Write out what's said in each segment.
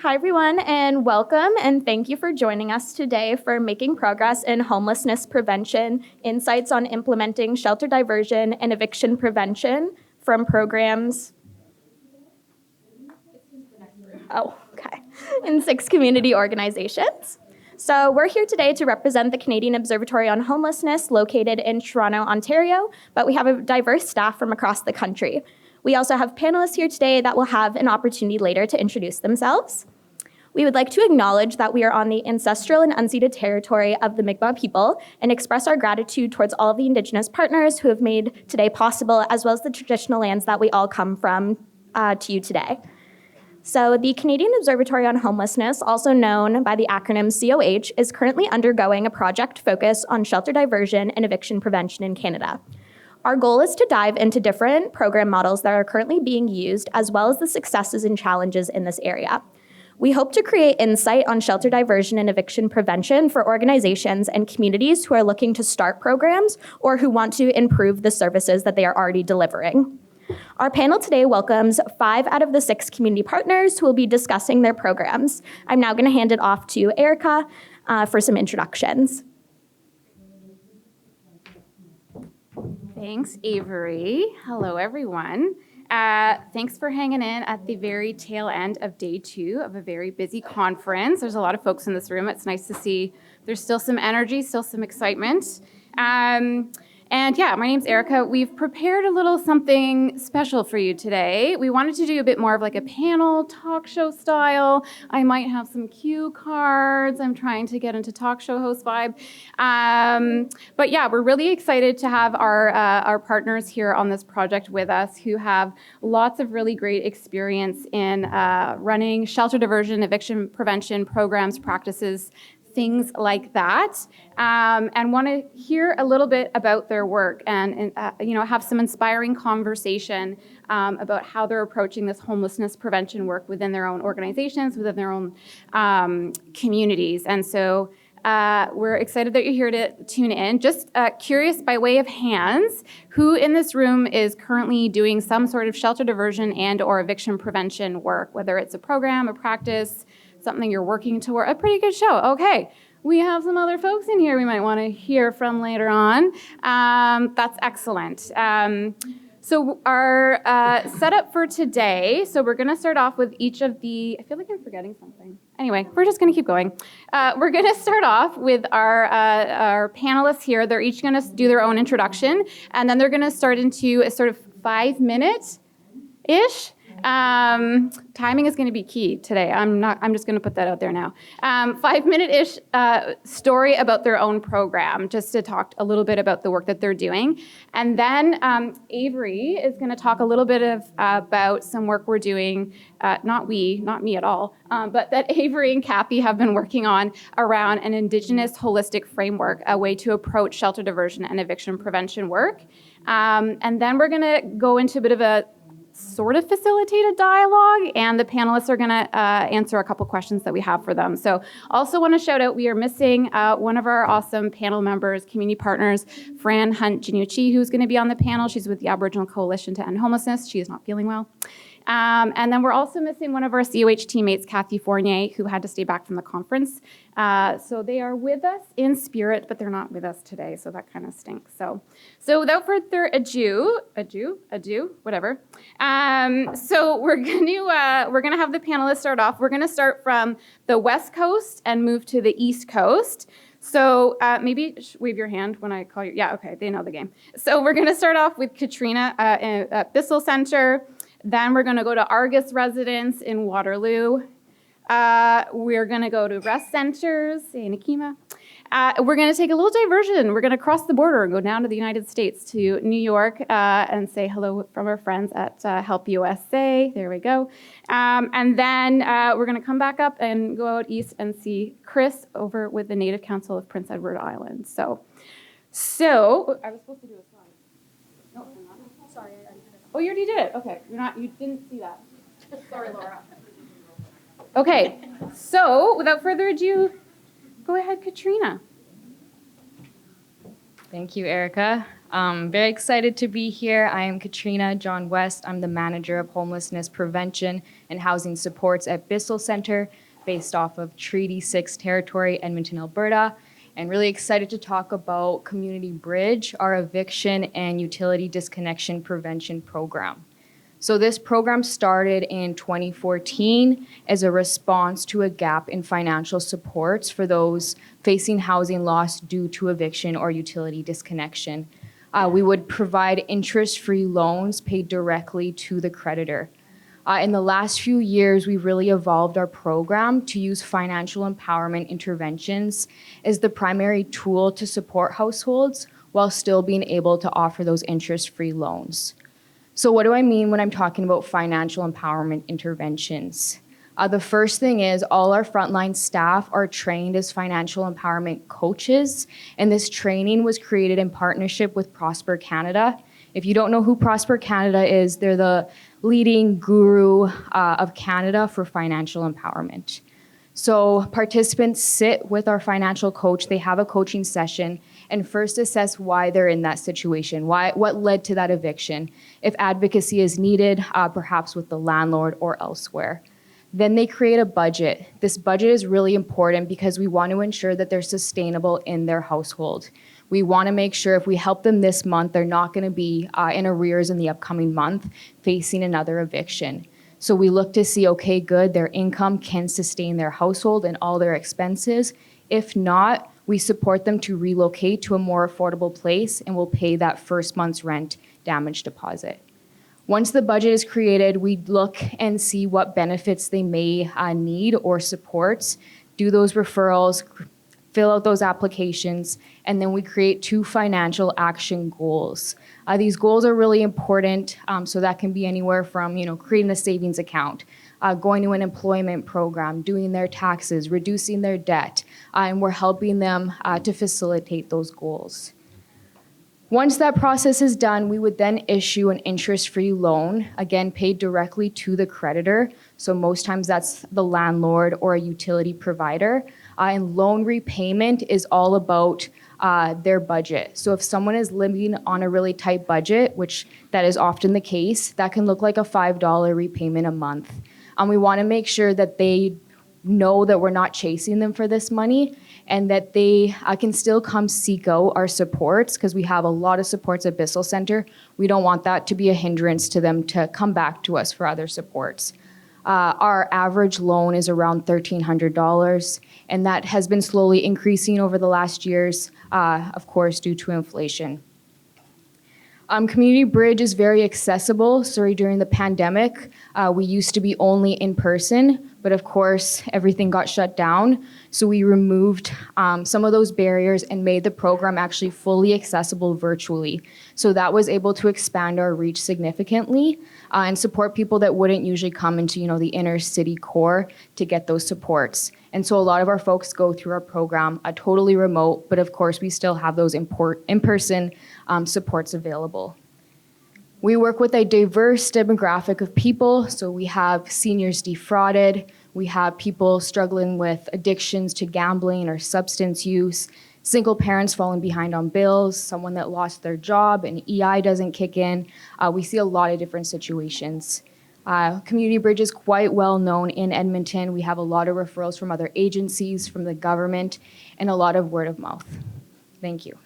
Hi, everyone, and welcome, and thank you for joining us today for Making Progress in Homelessness Prevention, Insights on Implementing Shelter Diversion and Eviction Prevention from Programs in 6 community organizations. So we're here today to represent the Canadian Observatory on Homelessness located in Toronto, Ontario, but we have a diverse staff from across the country. We also have panelists here today that will have an opportunity later to introduce themselves. We would like to acknowledge that we are on the ancestral and unceded territory of the Mi'kmaq people and express our gratitude towards all of the Indigenous partners who have made today possible, as well as the traditional lands that we all come from to you today. So the Canadian Observatory on Homelessness, also known by the acronym COH, is currently undergoing a project focused on shelter diversion and eviction prevention in Canada. Our goal is to dive into different program models that are currently being used, as well as the successes and challenges in this area. We hope to create insight on shelter diversion and eviction prevention for organizations and communities who are looking to start programs or who want to improve the services that they are already delivering. Our panel today welcomes 5 out of the 6 community partners who will be discussing their programs. I'm now going to hand it off to Erica for some introductions. Thanks, Avery. Hello, everyone. Thanks for hanging in at the very tail end of day 2 of a very busy conference. There's a lot of folks in this room. It's nice to see there's still some energy, still some excitement. And yeah, my name's Erica. We've prepared a little something special for you today. We wanted to do a bit more of like a panel talk show style. I might have some cue cards. I'm trying to get into talk show host vibe. But yeah, we're really excited to have our partners here on this project with us who have lots of really great experience in running shelter diversion, eviction prevention programs, practices, things like that, and want to hear a little bit about their work and have some inspiring conversation about how they're approaching this homelessness prevention work within their own organizations, within their own communities. And so we're excited that you're here to tune in. Just curious, by way of hands, who in this room is currently doing some sort of shelter diversion and or eviction prevention work, whether it's a program, a practice, something you're working toward? A pretty good show. Okay, we have some other folks in here we might want to hear from later on. That's excellent. So our setup for today, so we're going to start off with each of the, I feel like I'm forgetting something. Anyway, we're just going to keep going. We're going to start off with our panelists here. They're each going to do their own introduction, and then they're going to start into a sort of 5-minute-ish. Timing is going to be key today. I'm just going to put that out there now. 5-minute-ish story about their own program, just to talk a little bit about the work that they're doing. And then Avery is going to talk a little bit about some work we're doing, not me at all, but that Avery and Kathy have been working on around an Indigenous holistic framework, a way to approach shelter diversion and eviction prevention work. And then we're going to go into a bit of a sort of facilitated dialogue, and the panelists are going to answer a couple questions that we have for them. So also want to shout out, we are missing one of our awesome panel members, community partners, Fran Hunt-Janucci, who's going to be on the panel. She's with the Aboriginal Coalition to End Homelessness. She is not feeling well. And then we're also missing one of our COH teammates, Kathy Fournier, who had to stay back from the conference. So they are with us in spirit, but they're not with us today, so that kind of stinks. So without further ado, whatever. So we're gonna have the panelists start off. We're gonna start from the West Coast and move to the East Coast. So maybe wave your hand when I call you. Yeah, okay, they know the game. So we're gonna start off with Katrina at Bissell Center. Then we're going to go to Argus Residence in Waterloo. We're going to go to rest centers in Akima. We're going to take a little diversion. We're going to cross the border and go down to the United States to New York and say hello from our friends at Help USA. There we go. And then we're going to come back up and go out east and see Chris over with the Native Council of Prince Edward Island. So I was supposed to do a slide. No, I'm not. Sorry. Oh, you already did it. Okay, you didn't see that. Sorry, Laura. Okay, so without further ado, go ahead, Katrina. Thank you, Erica. Very excited to be here. I am Katrina John West. I'm the manager of homelessness prevention and housing supports at Bissell Center, based off of Treaty 6 territory, Edmonton, Alberta. And really excited to talk about Community Bridge, our eviction and utility disconnection prevention program. So this program started in 2014 as a response to a gap in financial supports for those facing housing loss due to eviction or utility disconnection. We would provide interest-free loans paid directly to the creditor. In the last few years, we've really evolved our program to use financial empowerment interventions as the primary tool to support households while still being able to offer those interest-free loans. So what do I mean when I'm talking about financial empowerment interventions? The first thing is all our frontline staff are trained as financial empowerment coaches, and this training was created in partnership with Prosper Canada. If you don't know who Prosper Canada is, they're the leading guru of Canada for financial empowerment. So participants sit with our financial coach, they have a coaching session, and first assess why they're in that situation, what led to that eviction, if advocacy is needed, perhaps with the landlord or elsewhere. Then they create a budget. This budget is really important because we want to ensure that they're sustainable in their household. We want to make sure if we help them this month, they're not going to be in arrears in the upcoming month, facing another eviction. So we look to see, okay, good, their income can sustain their household and all their expenses. If not, we support them to relocate to a more affordable place and we'll pay that first month's rent damage deposit. Once the budget is created, we look and see what benefits they may need or supports, do those referrals, fill out those applications, and then we create 2 financial action goals. These goals are really important, so that can be anywhere from creating a savings account, going to an employment program, doing their taxes, reducing their debt, and we're helping them to facilitate those goals. Once that process is done, we would then issue an interest-free loan, again, paid directly to the creditor. So most times that's the landlord or a utility provider. And loan repayment is all about their budget. So if someone is living on a really tight budget, which that is often the case, that can look like a $5 repayment a month. We want to make sure that they know that we're not chasing them for this money and that they can still come seek out our supports because we have a lot of supports at Bissell Center. We don't want that to be a hindrance to them to come back to us for other supports. Our average loan is around $1,300, and that has been slowly increasing over the last years, of course, due to inflation. Community Bridge is very accessible. During the pandemic, we used to be only in person, but of course, everything got shut down. So we removed some of those barriers and made the program actually fully accessible virtually. So that was able to expand our reach significantly and support people that wouldn't usually come into the inner city core to get those supports. And so a lot of our folks go through our program totally remote, but of course we still have those in-person supports available. We work with a diverse demographic of people. So we have seniors defrauded, we have people struggling with addictions to gambling or substance use, single parents falling behind on bills, someone that lost their job and EI doesn't kick in. We see a lot of different situations. Community Bridge is quite well known in Edmonton. We have a lot of referrals from other agencies, from the government, and a lot of word of mouth. Thank you.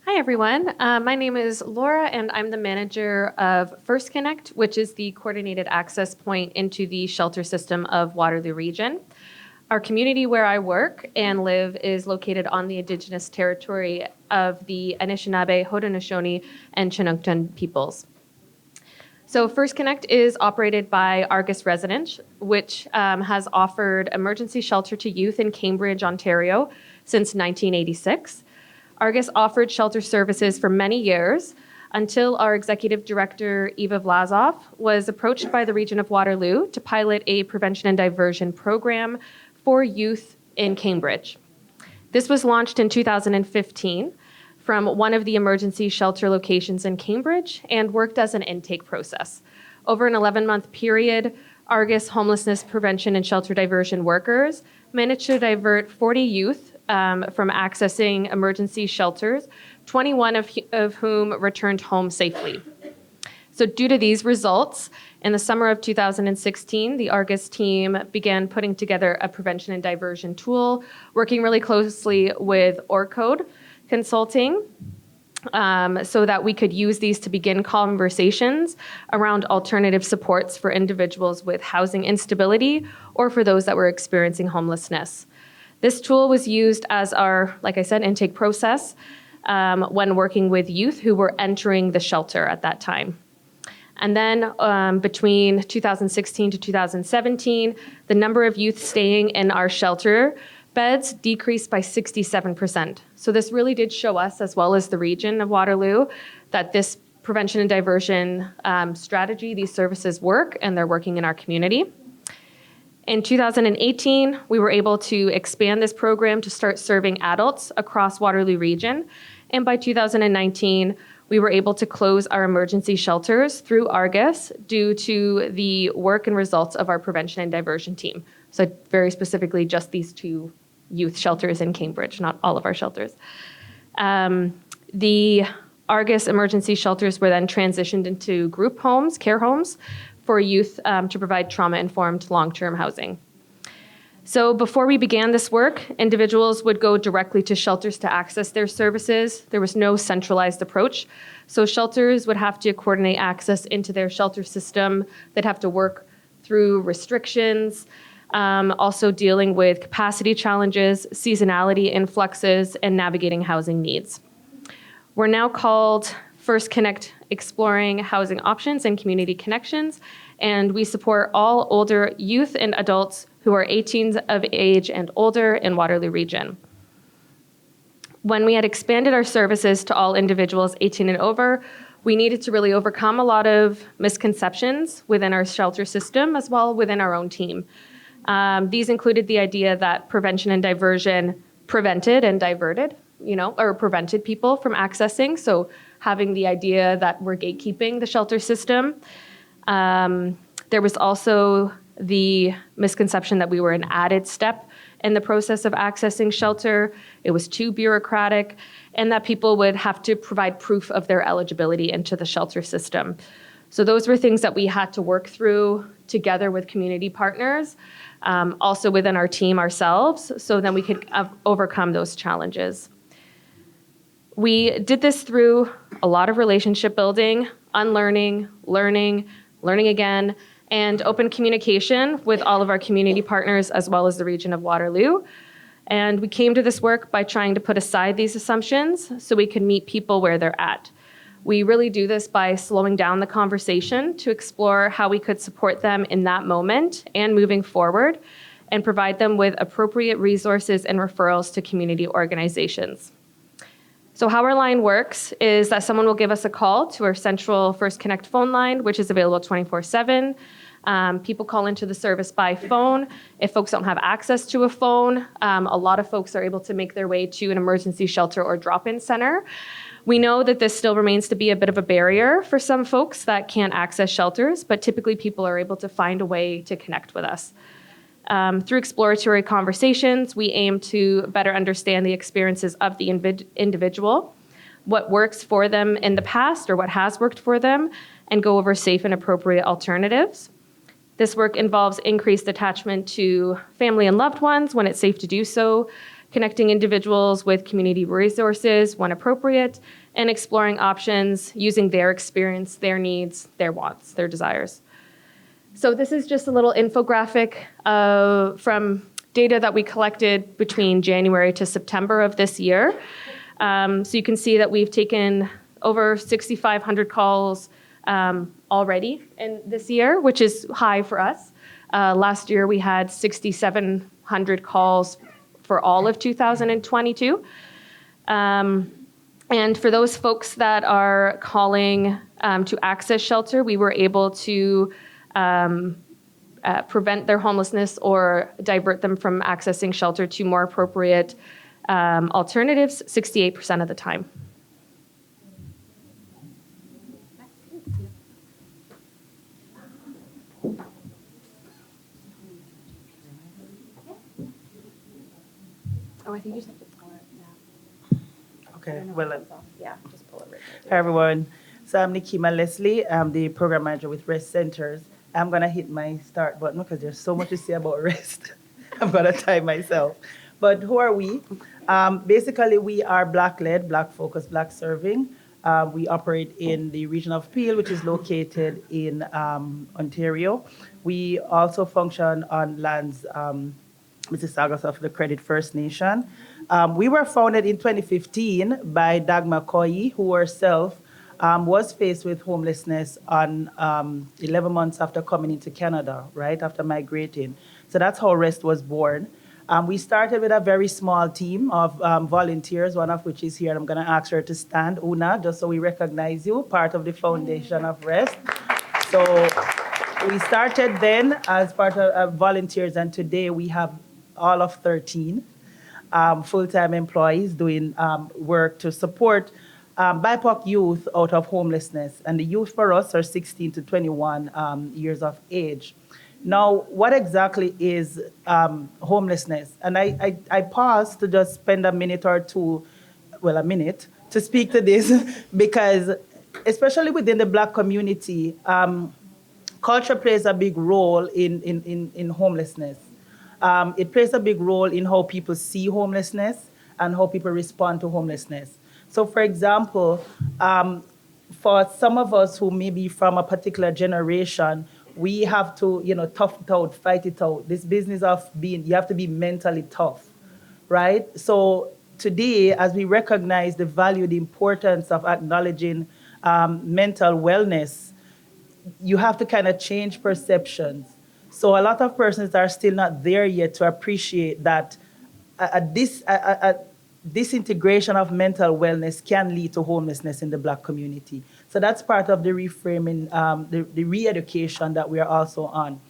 Hi, everyone. My name is Laura, and I'm the manager of First Connect, which is the coordinated access point into the shelter system of Waterloo Region. Our community where I work and live is located on the Indigenous territory of the Anishinaabe, Haudenosaunee, and Chinook peoples. So First Connect is operated by Argus Residence, which has offered emergency shelter to youth in Cambridge, Ontario since 1986. Argus offered shelter services for many years until our executive director, Eva Vlasov, was approached by the region of Waterloo to pilot a prevention and diversion program for youth in Cambridge. This was launched in 2015 from one of the emergency shelter locations in Cambridge and worked as an intake process. Over an 11-month period, Argus homelessness prevention and shelter diversion workers managed to divert 40 youth from accessing emergency shelters, 21 of whom returned home safely. So due to these results, in the summer of 2016, the Argus team began putting together a prevention and diversion tool, working really closely with OrCode Consulting, so that we could use these to begin conversations around alternative supports for individuals with housing instability or for those that were experiencing homelessness. This tool was used as our, like I said, intake process when working with youth who were entering the shelter at that time. And then between 2016 to 2017, the number of youth staying in our shelter beds decreased by 67%. So this really did show us, as well as the region of Waterloo, that this prevention and diversion strategy, these services work, and they're working in our community. In 2018, we were able to expand this program to start serving adults across Waterloo region. And by 2019, we were able to close our emergency shelters through Argus due to the work and results of our prevention and diversion team. So very specifically, just these 2 youth shelters in Cambridge, not all of our shelters. The Argus emergency shelters were then transitioned into group homes, care homes, for youth to provide trauma-informed long-term housing. So before we began this work, individuals would go directly to shelters to access their services. There was no centralized approach. So shelters would have to coordinate access into their shelter system. They'd have to work through restrictions, also dealing with capacity challenges, seasonality influxes, and navigating housing needs. We're now called First Connect, Exploring Housing Options and Community Connections, and we support all older youth and adults who are 18 of age and older in Waterloo region. When we had expanded our services to all individuals 18 and over, we needed to really overcome a lot of misconceptions within our shelter system as well within our own team. These included the idea that prevention and diversion prevented and diverted, or prevented people from accessing. So having the idea that we're gatekeeping the shelter system. There was also the misconception that we were an added step in the process of accessing shelter. It was too bureaucratic, and that people would have to provide proof of their eligibility into the shelter system. So those were things that we had to work through together with community partners, also within our team ourselves, so then we could overcome those challenges. We did this through a lot of relationship building, unlearning, learning again, and open communication with all of our community partners as well as the region of Waterloo. And we came to this work by trying to put aside these assumptions so we could meet people where they're at. We really do this by slowing down the conversation to explore how we could support them in that moment and moving forward, and provide them with appropriate resources and referrals to community organizations. So how our line works is that someone will give us a call to our central First Connect phone line, which is available 24/7. People call into the service by phone. If folks don't have access to a phone, a lot of folks are able to make their way to an emergency shelter or drop-in center. We know that this still remains to be a bit of a barrier for some folks that can't access shelters, but typically people are able to find a way to connect with us. Through exploratory conversations, we aim to better understand the experiences of the individual, what works for them in the past or what has worked for them, and go over safe and appropriate alternatives. This work involves increased attachment to family and loved ones when it's safe to do so, connecting individuals with community resources when appropriate, and exploring options using their experience, their needs, their wants, their desires. So this is just a little infographic from data that we collected between January to September of this year. So you can see that we've taken over 6,500 calls already in this year, which is high for us. Last year we had 6,700 calls for all of 2022. And for those folks that are calling to access shelter, we were able to prevent their homelessness or divert them from accessing shelter to more appropriate alternatives 68% of the time. I think you just have to pull it. Yeah. Okay, Yeah, just pull it right hi everyone. So I'm Nikima Leslie. I'm the program manager with Rest Centers. I'm gonna hit my start button because there's so much to say about rest. I'm gonna time myself. But who are we? Basically, we are Black-led, Black-focused, Black-serving. We operate in the region of Peel, which is located in Ontario. We also function on lands Mississaugas of the Credit First Nation. We were founded in 2015 by Dagmar Koyi, who herself was faced with homelessness on 11 months after coming into Canada, right, after migrating. So that's how REST was born. We started with a very small team of volunteers, one of which is here. I'm going to ask her to stand, Una, just so we recognize you, part of the foundation of REST. So we started then as part of volunteers, and today we have all of 13 full-time employees doing work to support BIPOC youth out of homelessness. And the youth for us are 16 to 21 years of age. Now, what exactly is homelessness? And I paused to just spend a minute or two, well, a minute, to speak to this because especially within the Black community, culture plays a big role in homelessness. It plays a big role in how people see homelessness and how people respond to homelessness. So, for example, for some of us who may be from a particular generation, we have to, tough it out, fight it out. This business of you have to be mentally tough, right? So today, as we recognize the value, the importance of acknowledging mental wellness, you have to kind of change perceptions. So a lot of persons are still not there yet to appreciate that disintegration of mental wellness can lead to homelessness in the Black community. So that's part of the reframing, the re-education that we are also on.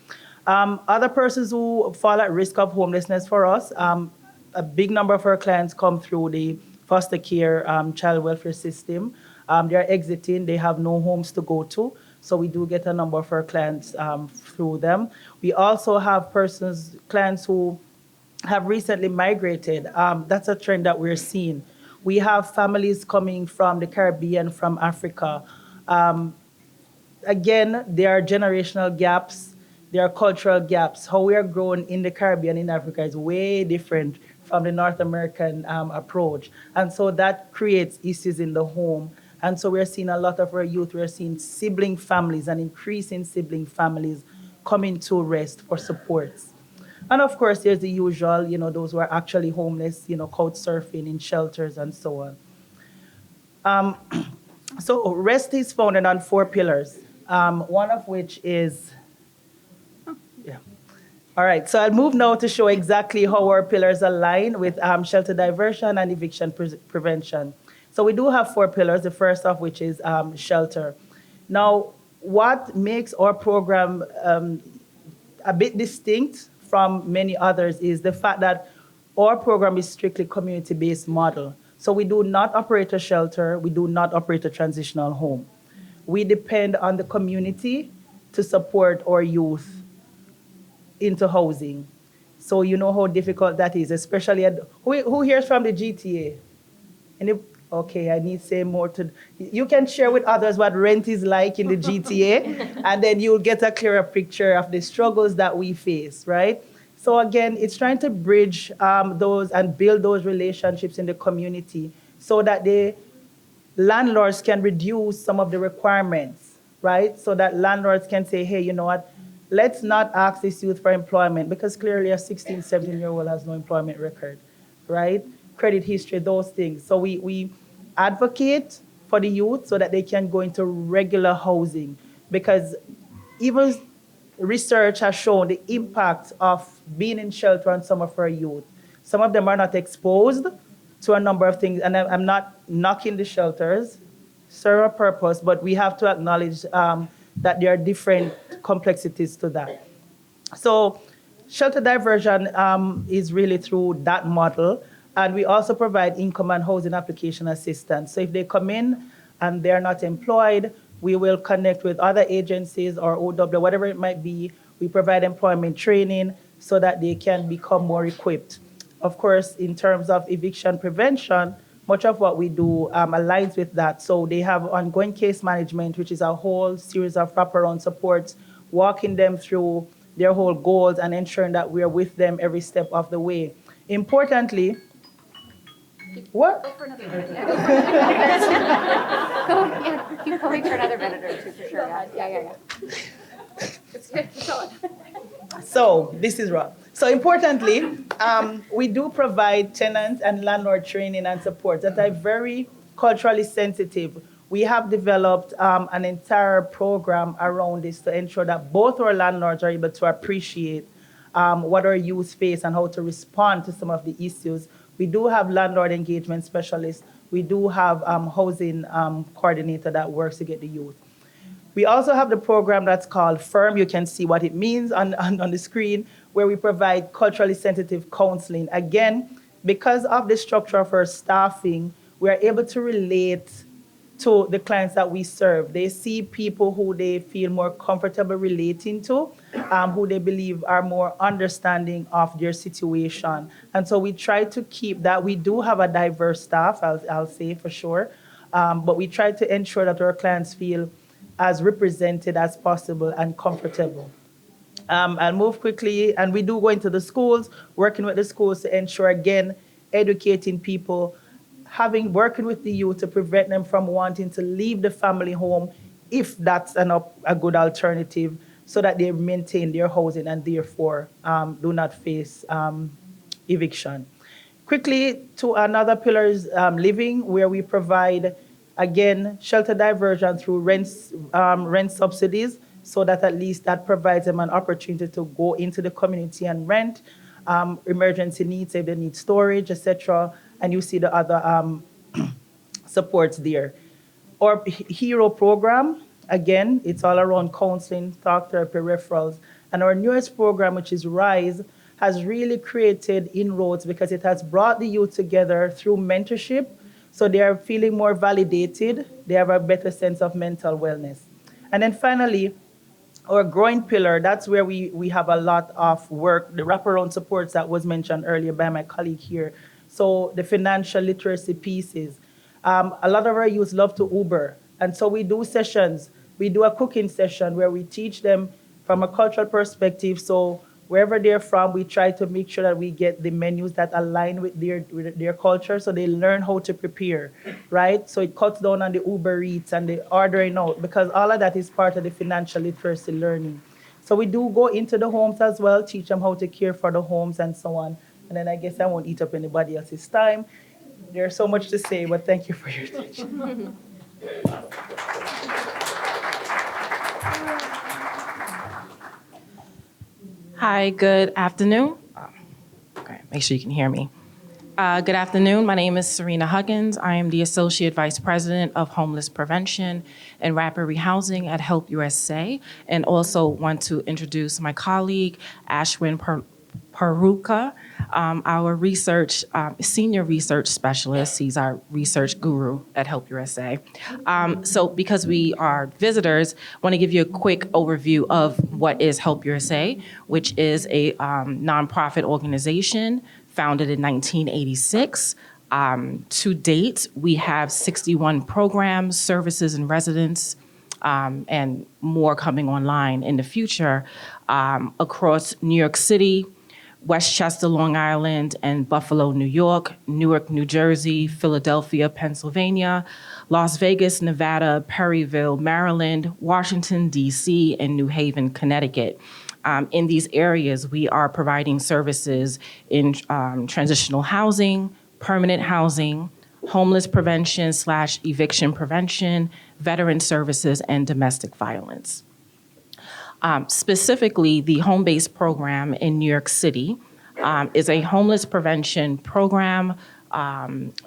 Other persons who fall at risk of homelessness for us, a big number of our clients come through the foster care child welfare system. They're exiting, they have no homes to go to. So we do get a number of our clients through them. We also have clients who have recently migrated. That's a trend that we're seeing. We have families coming from the Caribbean, from Africa. Again, there are generational gaps, there are cultural gaps. How we are grown in the Caribbean, in Africa, is way different from the North American approach. And so that creates issues in the home. And so we're seeing a lot of our youth, we're seeing sibling families, an increase in sibling families coming to REST for supports. And of course, there's the usual, those who are actually homeless, couch surfing in shelters and so on. So REST is founded on 4 pillars, one of which is, All right, so I'll move now to show exactly how our pillars align with shelter diversion and eviction prevention. So we do have 4 pillars, the first of which is shelter. Now, what makes our program a bit distinct from many others is the fact that our program is strictly community-based model. So we do not operate a shelter, we do not operate a transitional home. We depend on the community to support our youth into housing. So you know how difficult that is, especially who hears from the GTA? Okay, I need to say more you can share with others what rent is like in the GTA, and then you'll get a clearer picture of the struggles that we face, right? So again, it's trying to bridge those and build those relationships in the community so that the landlords can reduce some of the requirements, right? So that landlords can say, hey, you know what? Let's not ask this youth for employment because clearly a 16, 17-year-old has no employment record, right? Credit history, those things. So we advocate for the youth so that they can go into regular housing because even research has shown the impact of being in shelter on some of our youth. Some of them are not exposed to a number of things, and I'm not knocking the shelters, serve a purpose, but we have to acknowledge that there are different complexities to that. So shelter diversion is really through that model. And we also provide income and housing application assistance. So if they come in and they're not employed, we will connect with other agencies or OW, whatever it might be. We provide employment training so that they can become more equipped. of course, in terms of eviction prevention, much of what we do aligns with that. So they have ongoing case management, which is a whole series of wraparound supports, walking them through their whole goals and ensuring that we're with them every step of the way. Importantly, what? Go for another minute. Keep going for another minute or two for sure. Yeah. It's good. Keep going. So this is raw. So importantly, we do provide tenant and landlord training and support that are very culturally sensitive. We have developed an entire program around this to ensure that both our landlords are able to appreciate what our youth face and how to respond to some of the issues. We do have landlord engagement specialists. We do have housing coordinator that works to get the youth. We also have the program that's called FIRM. You can see what it means on the screen, where we provide culturally sensitive counseling. Again, because of the structure of our staffing, we are able to relate to the clients that we serve. They see people who they feel more comfortable relating to, who they believe are more understanding of their situation. And so we try to keep that. We do have a diverse staff, I'll say for sure, but we try to ensure that our clients feel as represented as possible and comfortable. I'll move quickly, and we do go into the schools, working with the schools to ensure, again, educating people, working with the youth to prevent them from wanting to leave the family home if that's a good alternative, so that they maintain their housing and therefore do not face eviction. Quickly to another pillar is living, where we provide, again, shelter diversion through rent subsidies, so that at least that provides them an opportunity to go into the community and rent, emergency needs, if they need storage, etc. And you see the other supports there. Our HERO program, again, it's all around counseling, talk therapy, referrals. And our newest program, which is RISE, has really created inroads because it has brought the youth together through mentorship. So they are feeling more validated. They have a better sense of mental wellness. And then finally, our growing pillar, that's where we have a lot of work, the wraparound supports that was mentioned earlier by my colleague here. So the financial literacy pieces. A lot of our youth love to Uber. And so we do sessions. We do a cooking session where we teach them from a cultural perspective. So wherever they're from, we try to make sure that we get the menus that align with their culture, so they learn how to prepare, right? So it cuts down on the Uber Eats and the ordering out, because all of that is part of the financial literacy learning. So we do go into the homes as well, teach them how to care for the homes and so on. And then I guess I won't eat up anybody else's time. There's so much to say, but thank you for your attention. Hi, good afternoon. Okay, make sure you can hear me. Good afternoon. My name is Serena Huggins. I am the Associate Vice President of Homeless Prevention and Rapid Rehousing at Help USA, and also want to introduce my colleague, Ashwin Paruka, our senior research specialist. He's our research guru at Help USA. So because we are visitors, I want to give you a quick overview of what is Help USA, which is a nonprofit organization founded in 1986. To date, we have 61 programs, services, and residents, and more coming online in the future across New York City, Westchester, Long Island, and Buffalo, New York, Newark, New Jersey, Philadelphia, Pennsylvania, Las Vegas, Nevada, Perryville, Maryland, Washington, D.C., and New Haven, Connecticut. In these areas, we are providing services in transitional housing, permanent housing, homeless prevention / eviction prevention, veteran services, and domestic violence. Specifically, the home-based program in New York City is a homeless prevention program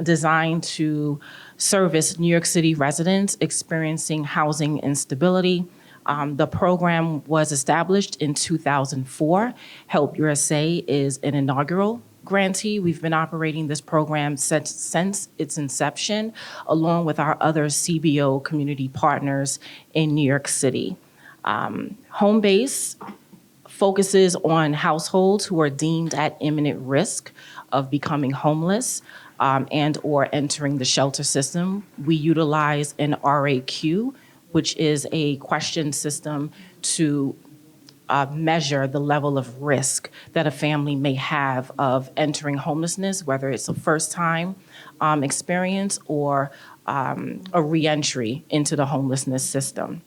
designed to service New York City residents experiencing housing instability. The program was established in 2004. Help USA is an inaugural grantee. We've been operating this program since its inception, along with our other CBO community partners in New York City. Home base focuses on households who are deemed at imminent risk of becoming homeless and or entering the shelter system, we utilize an RAQ, which is a question system to measure the level of risk that a family may have of entering homelessness, whether it's a first-time experience or a reentry into the homelessness system.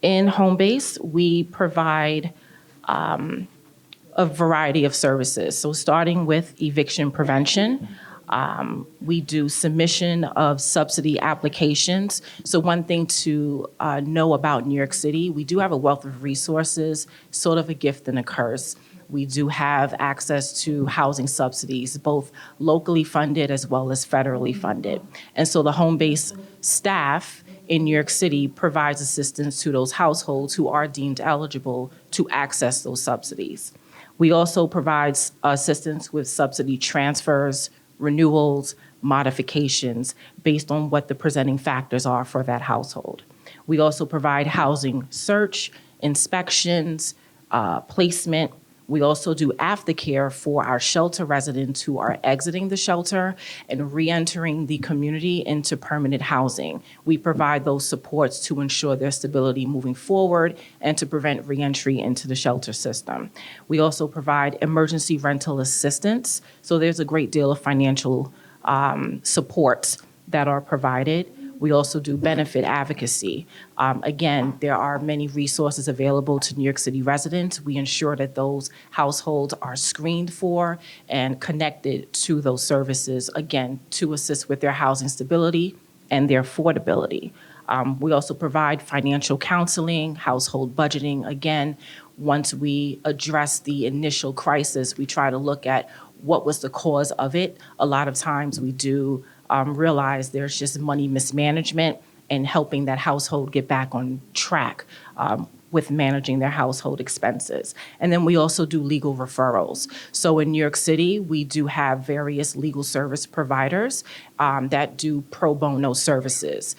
In Homebase, we provide a variety of services. So starting with eviction prevention, we do submission of subsidy applications. So one thing to know about New York City, we do have a wealth of resources, sort of a gift and a curse. We do have access to housing subsidies, both locally funded as well as federally funded. And so the home-based staff in New York City provides assistance to those households who are deemed eligible to access those subsidies. We also provide assistance with subsidy transfers, renewals, modifications based on what the presenting factors are for that household. We also provide housing search, inspections, placement. We also do aftercare for our shelter residents who are exiting the shelter and re-entering the community into permanent housing. We provide those supports to ensure their stability moving forward and to prevent re-entry into the shelter system. We also provide emergency rental assistance. So there's a great deal of financial supports that are provided. We also do benefit advocacy. Again, there are many resources available to New York City residents. We ensure that those households are screened for and connected to those services, again, to assist with their housing stability and their affordability. We also provide financial counseling, household budgeting. Again, once we address the initial crisis, we try to look at what was the cause of it. A lot of times we do realize there's just money mismanagement and helping that household get back on track with managing their household expenses. And then we also do legal referrals. So in New York City, we do have various legal service providers that do pro bono services.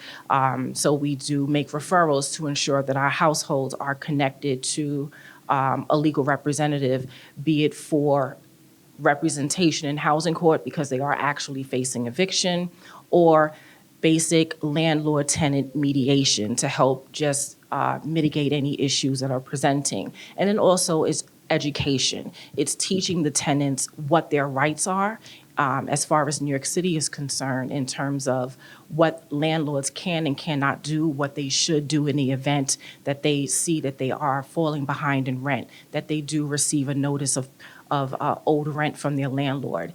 So we do make referrals to ensure that our households are connected to a legal representative, be it for representation in housing court because they are actually facing eviction, or basic landlord-tenant mediation to help just mitigate any issues that are presenting. And then also is education. It's teaching the tenants what their rights are as far as New York City is concerned in terms of what landlords can and cannot do, what they should do in the event that they see that they are falling behind in rent, that they do receive a notice of owed rent from their landlord.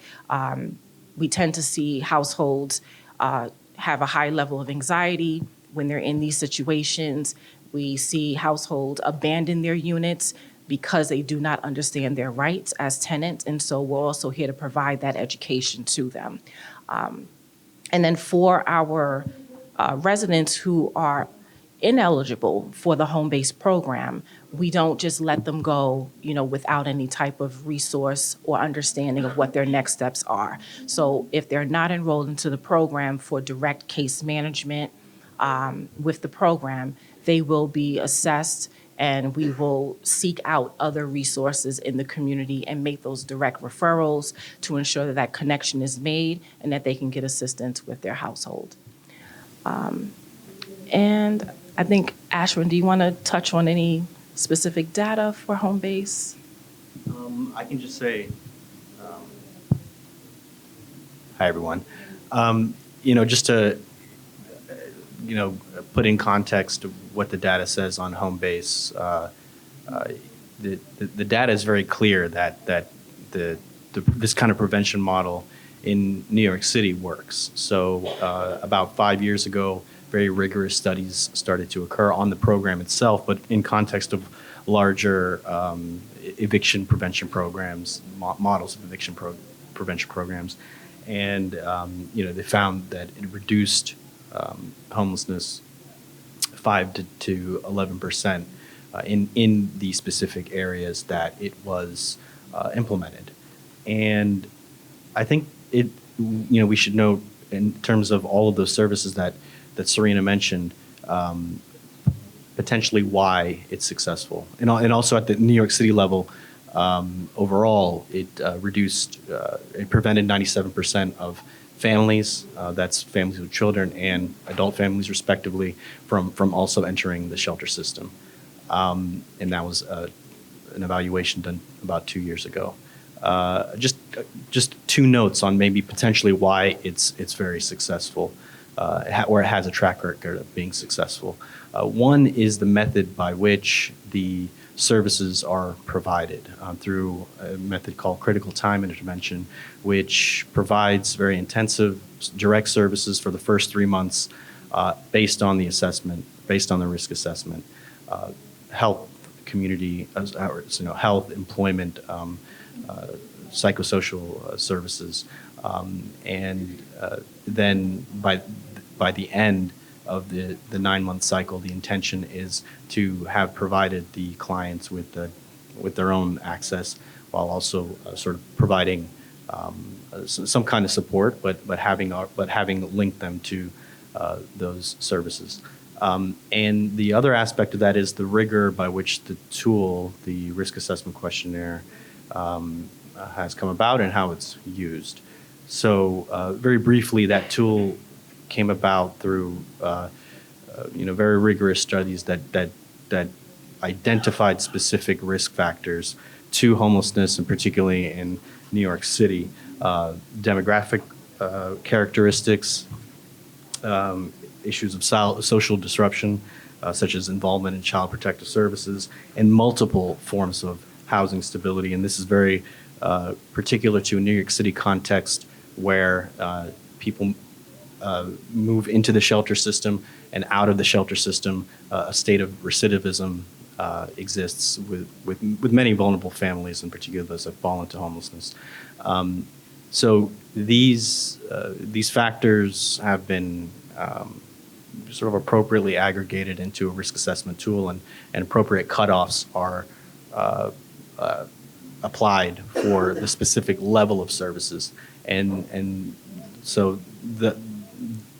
We tend to see households have a high level of anxiety when they're in these situations. We see households abandon their units because they do not understand their rights as tenants, and so we're also here to provide that education to them. And then for our residents who are ineligible for the home-based program, we don't just let them go, without any type of resource or understanding of what their next steps are. So if they're not enrolled into the program for direct case management with the program, they will be assessed and we will seek out other resources in the community and make those direct referrals to ensure that that connection is made and that they can get assistance with their household. And I think, Ashwin, do you want to touch on any specific data for Homebase? I can just say, hi, everyone. Just to, put in context what the data says on Homebase, the data is very clear that this kind of prevention model in New York City works. So about 5 years ago, very rigorous studies started to occur on the program itself, but in context of larger eviction prevention programs, models of eviction prevention programs. And, they found that it reduced homelessness 5 to 11% in the specific areas that it was implemented. And I think we should note in terms of all of those services that Serena mentioned, potentially why it's successful. And also at the New York City level, Overall, it it prevented 97% of families, that's families with children and adult families respectively, from also entering the shelter system. And that was an evaluation done about 2 years ago. Just two notes on maybe potentially why it's very successful, or it has a track record of being successful. One is the method by which the services are provided through a method called critical time intervention, which provides very intensive direct services for the first 3 months based on the assessment, based on the risk assessment, health, community, health, employment, psychosocial services, and then by the end of the 9-month cycle, the intention is to have provided the clients with their own access, while also sort of providing some kind of support, but having linked them to those services. And the other aspect of that is the rigor by which the tool, the risk assessment questionnaire, has come about and how it's used. So very briefly, that tool came about through very rigorous studies that identified specific risk factors to homelessness, and particularly in New York City, demographic characteristics, issues of social disruption, such as involvement in child protective services, and multiple forms of housing stability. And this is very particular to a New York City context where people move into the shelter system, and out of the shelter system, a state of recidivism exists with many vulnerable families, in particular those that fall into homelessness. So these factors have been sort of appropriately aggregated into a risk assessment tool, and appropriate cutoffs are applied for the specific level of services. And so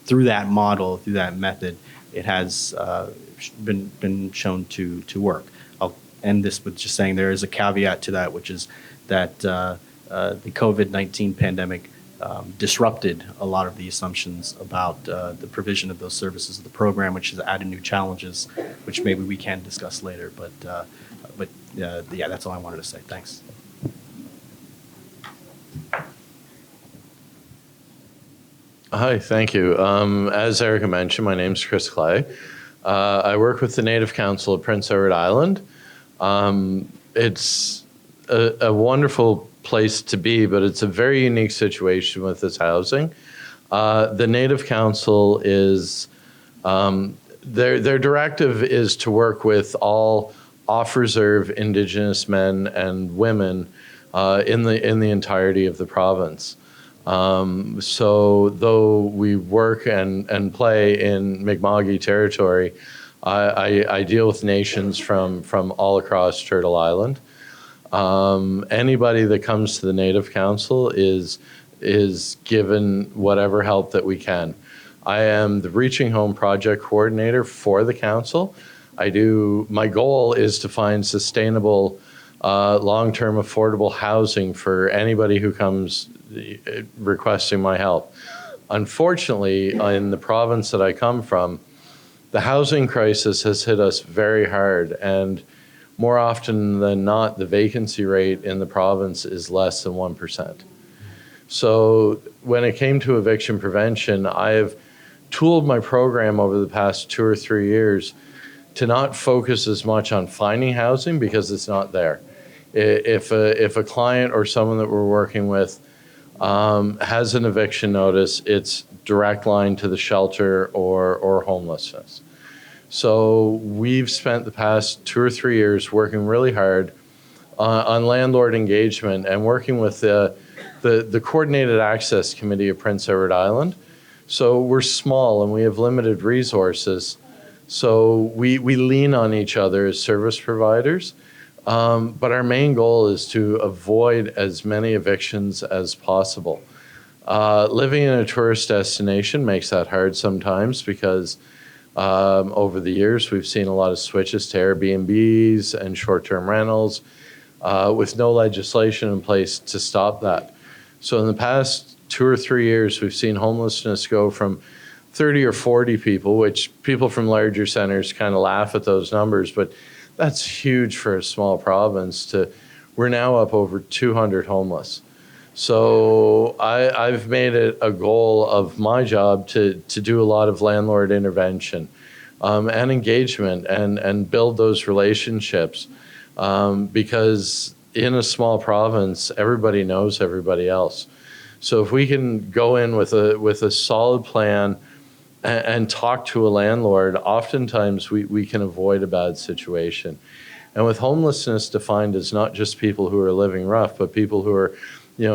through that model, through that method, it has been shown to work. I'll end this with just saying there is a caveat to that, which is that the COVID-19 pandemic disrupted a lot of the assumptions about the provision of those services of the program, which has added new challenges, which maybe we can discuss later. But yeah, that's all I wanted to say. Thanks. Hi, thank you. As Erica mentioned, my name is Chris Clay. I work with the Native Council of Prince Edward Island. It's a wonderful place to be, but it's a very unique situation with this housing. The Native Council is, their directive is to work with all off-reserve Indigenous men and women in the entirety of the province. So though we work and play in Mi'kma'ki territory, I deal with nations from all across Turtle Island. Anybody that comes to the Native Council is given whatever help that we can. I am the Reaching Home project coordinator for the council. My goal is to find sustainable, long-term affordable housing for anybody who comes requesting my help. Unfortunately, in the province that I come from, the housing crisis has hit us very hard, and more often than not, the vacancy rate in the province is less than 1%. So when it came to eviction prevention, I have tooled my program over the past 2 or 3 years to not focus as much on finding housing, because it's not there. If a client or someone that we're working with has an eviction notice, it's direct line to the shelter or homelessness. So we've spent the past 2 or 3 years working really hard on landlord engagement and working with the Coordinated Access Committee of Prince Edward Island. So we're small and we have limited resources. So we lean on each other as service providers. But our main goal is to avoid as many evictions as possible. Living in a tourist destination makes that hard sometimes, because over the years we've seen a lot of switches to Airbnbs and short-term rentals. with no legislation in place to stop that. So in the past 2 or 3 years, we've seen homelessness go from 30 or 40 people, which people from larger centers kind of laugh at those numbers, but that's huge for a small province. We're now up over 200 homeless. So I've made it a goal of my job to do a lot of landlord intervention and engagement and build those relationships because in a small province, everybody knows everybody else. So if we can go in with a solid plan and talk to a landlord, oftentimes we can avoid a bad situation. And with homelessness defined as not just people who are living rough, but people who are,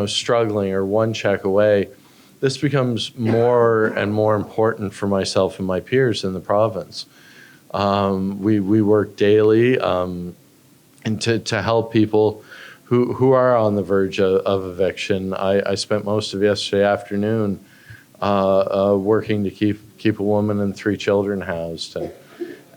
struggling or one check away, this becomes more and more important for myself and my peers in the province. We work daily and to help people who are on the verge of eviction. I spent most of yesterday afternoon working to keep a woman and 3 children housed,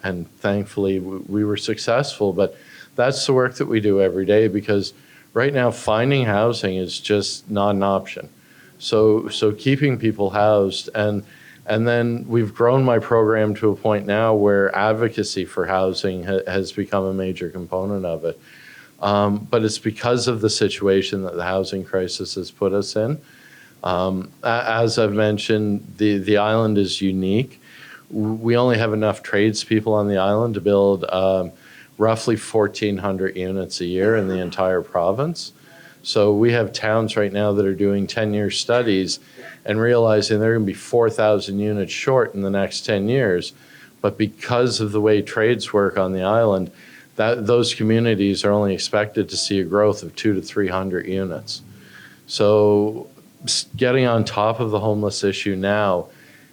and thankfully we were successful. But that's the work that we do every day, because right now finding housing is just not an option. So keeping people housed, and then we've grown my program to a point now where advocacy for housing has become a major component of it. But it's because of the situation that the housing crisis has put us in. As I've mentioned, the island is unique. We only have enough tradespeople on the island to build roughly 1,400 units a year in the entire province. So we have towns right now that are doing 10-year studies and realizing they're going to be 4,000 units short in the next 10 years. But because of the way trades work on the island, those communities are only expected to see a growth of 200 to 300 units. So getting on top of the homeless issue now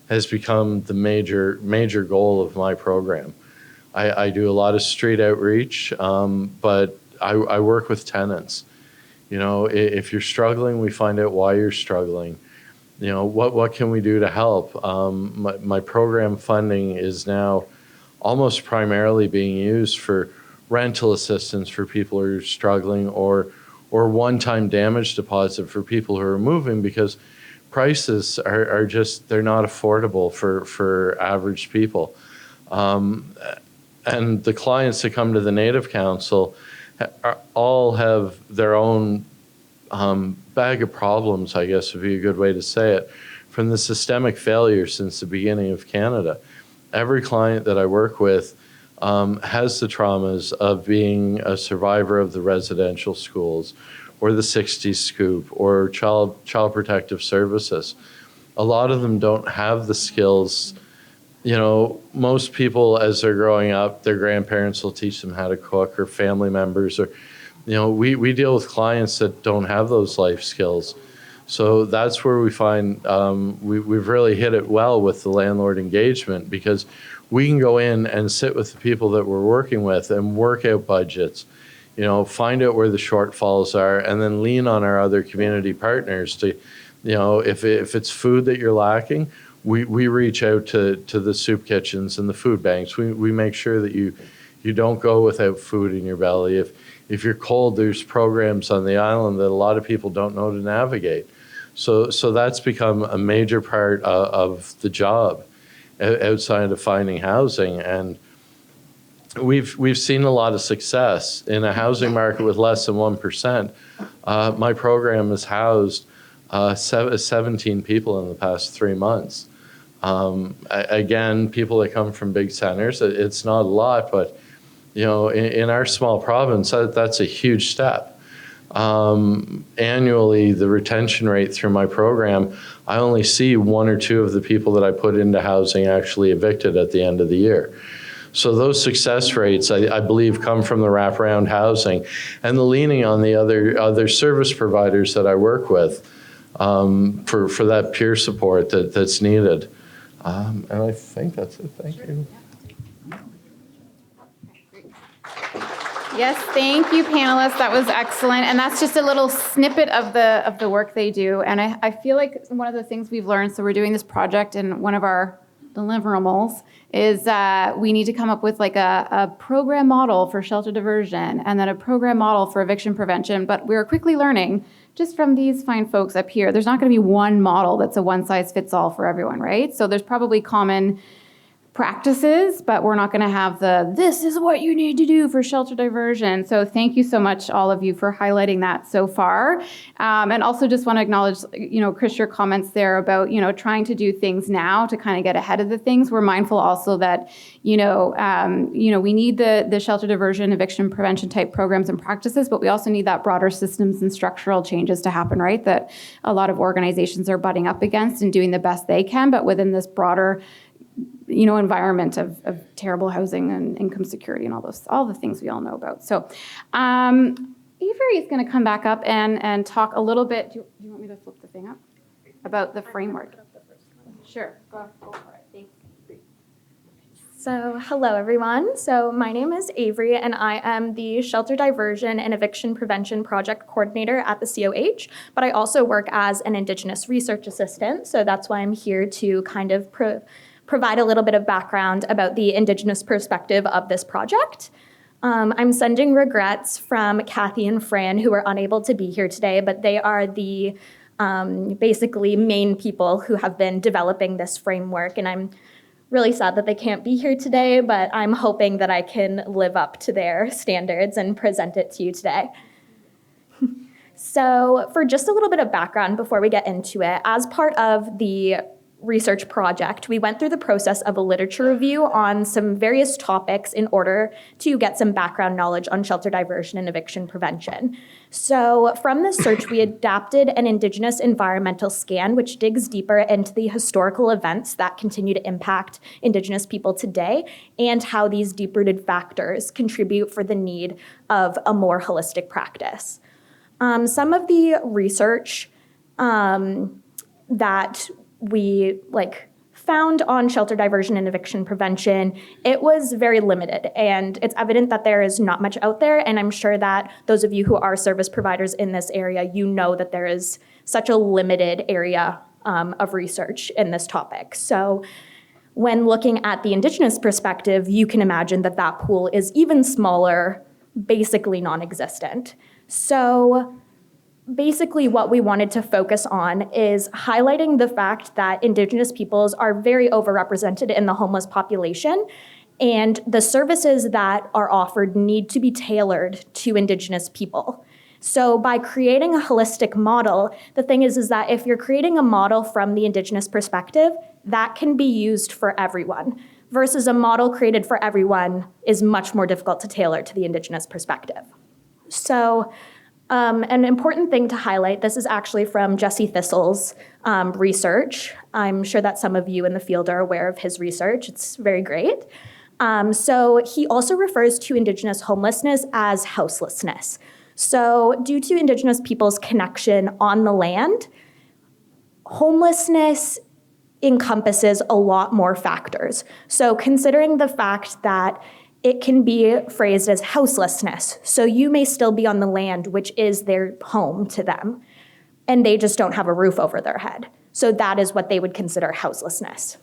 has become the major goal of my program. I do a lot of street outreach, but I work with tenants. If you're struggling, we find out why you're struggling. What can we do to help? My program funding is now almost primarily being used for rental assistance for people who are struggling, or one-time damage deposit for people who are moving, because prices are just, they're not affordable for average people. And the clients that come to the Native Council all have their own bag of problems, I guess would be a good way to say it, from the systemic failure since the beginning of Canada. Every client that I work with has the traumas of being a survivor of the residential schools, or the 60s scoop, or child protective services. A lot of them don't have the skills. Most people, as they're growing up, their grandparents will teach them how to cook, or family members, or, we deal with clients that don't have those life skills. So that's where we find we've really hit it well with the landlord engagement, because we can go in and sit with the people that we're working with and work out budgets, find out where the shortfalls are, and then lean on our other community partners to, if it's food that you're lacking, we reach out to the soup kitchens and the food banks. We make sure that you don't go without food in your belly. If you're cold, there's programs on the island that a lot of people don't know to navigate. So that's become a major part of the job outside of finding housing. And we've seen a lot of success in a housing market with less than 1%. My program has housed 17 people in the past 3 months. Again, people that come from big centers, it's not a lot, but in our small province, that's a huge step. Annually, the retention rate through my program, I only see 1 or 2 of the people that I put into housing actually evicted at the end of the year. So those success rates, I believe, come from the wraparound housing and the leaning on the other service providers that I work with for that peer support that's needed. And I think that's it. Thank you. Yes, thank you, panelists. That was excellent. And that's just a little snippet of the work they do. And I feel like one of the things we've learned, so we're doing this project in one of our deliverables is we need to come up with like a program model for shelter diversion and then a program model for eviction prevention. But we're quickly learning just from these fine folks up here, there's not going to be one model that's a one size fits all for everyone, right? So there's probably common practices, but we're not going to have this is what you need to do for shelter diversion. So thank you so much, all of you, for highlighting that so far. And also just want to acknowledge, Chris, your comments there about, trying to do things now to kind of get ahead of the things. We're mindful also that, we need the shelter diversion, eviction prevention type programs and practices, but we also need that broader systems and structural changes to happen, right? That a lot of organizations are butting up against and doing the best they can, but within this broader environment of terrible housing and income security and all the things we all know about. So Avery is going to come back up and talk a little bit. Do you want me to flip the thing up? About the framework. Sure, go for it. Thanks. So hello, everyone. So my name is Avery, and I am the Shelter Diversion and Eviction Prevention Project Coordinator at the COH, but I also work as an Indigenous research assistant. So that's why I'm here to kind of provide a little bit of background about the Indigenous perspective of this project. I'm sending regrets from Kathy and Fran, who are unable to be here today, but they are the basically main people who have been developing this framework, and I'm really sad that they can't be here today, but I'm hoping that I can live up to their standards and present it to you today. So for just a little bit of background before we get into it, as part of the research project, we went through the process of a literature review on some various topics in order to get some background knowledge on shelter diversion and eviction prevention. So from this search, we adapted an Indigenous environmental scan, which digs deeper into the historical events that continue to impact Indigenous people today and how these deep-rooted factors contribute for the need of a more holistic practice. Some of the research that we found on shelter diversion and eviction prevention, it was very limited, and it's evident that there is not much out there, and I'm sure that those of you who are service providers in this area, you know that there is such a limited area of research in this topic. So when looking at the Indigenous perspective, you can imagine that that pool is even smaller, basically non-existent. So basically, what we wanted to focus on is highlighting the fact that Indigenous peoples are very overrepresented in the homeless population, and the services that are offered need to be tailored to Indigenous people. So by creating a holistic model, the thing is that if you're creating a model from the Indigenous perspective, that can be used for everyone, versus a model created for everyone is much more difficult to tailor to the Indigenous perspective. So an important thing to highlight, this is actually from Jesse Thistle's research. I'm sure that some of you in the field are aware of his research. It's very great. So he also refers to Indigenous homelessness as houselessness. So due to Indigenous people's connection on the land, homelessness encompasses a lot more factors. So considering the fact that it can be phrased as houselessness. So you may still be on the land, which is their home to them, and they just don't have a roof over their head. So that is what they would consider houselessness.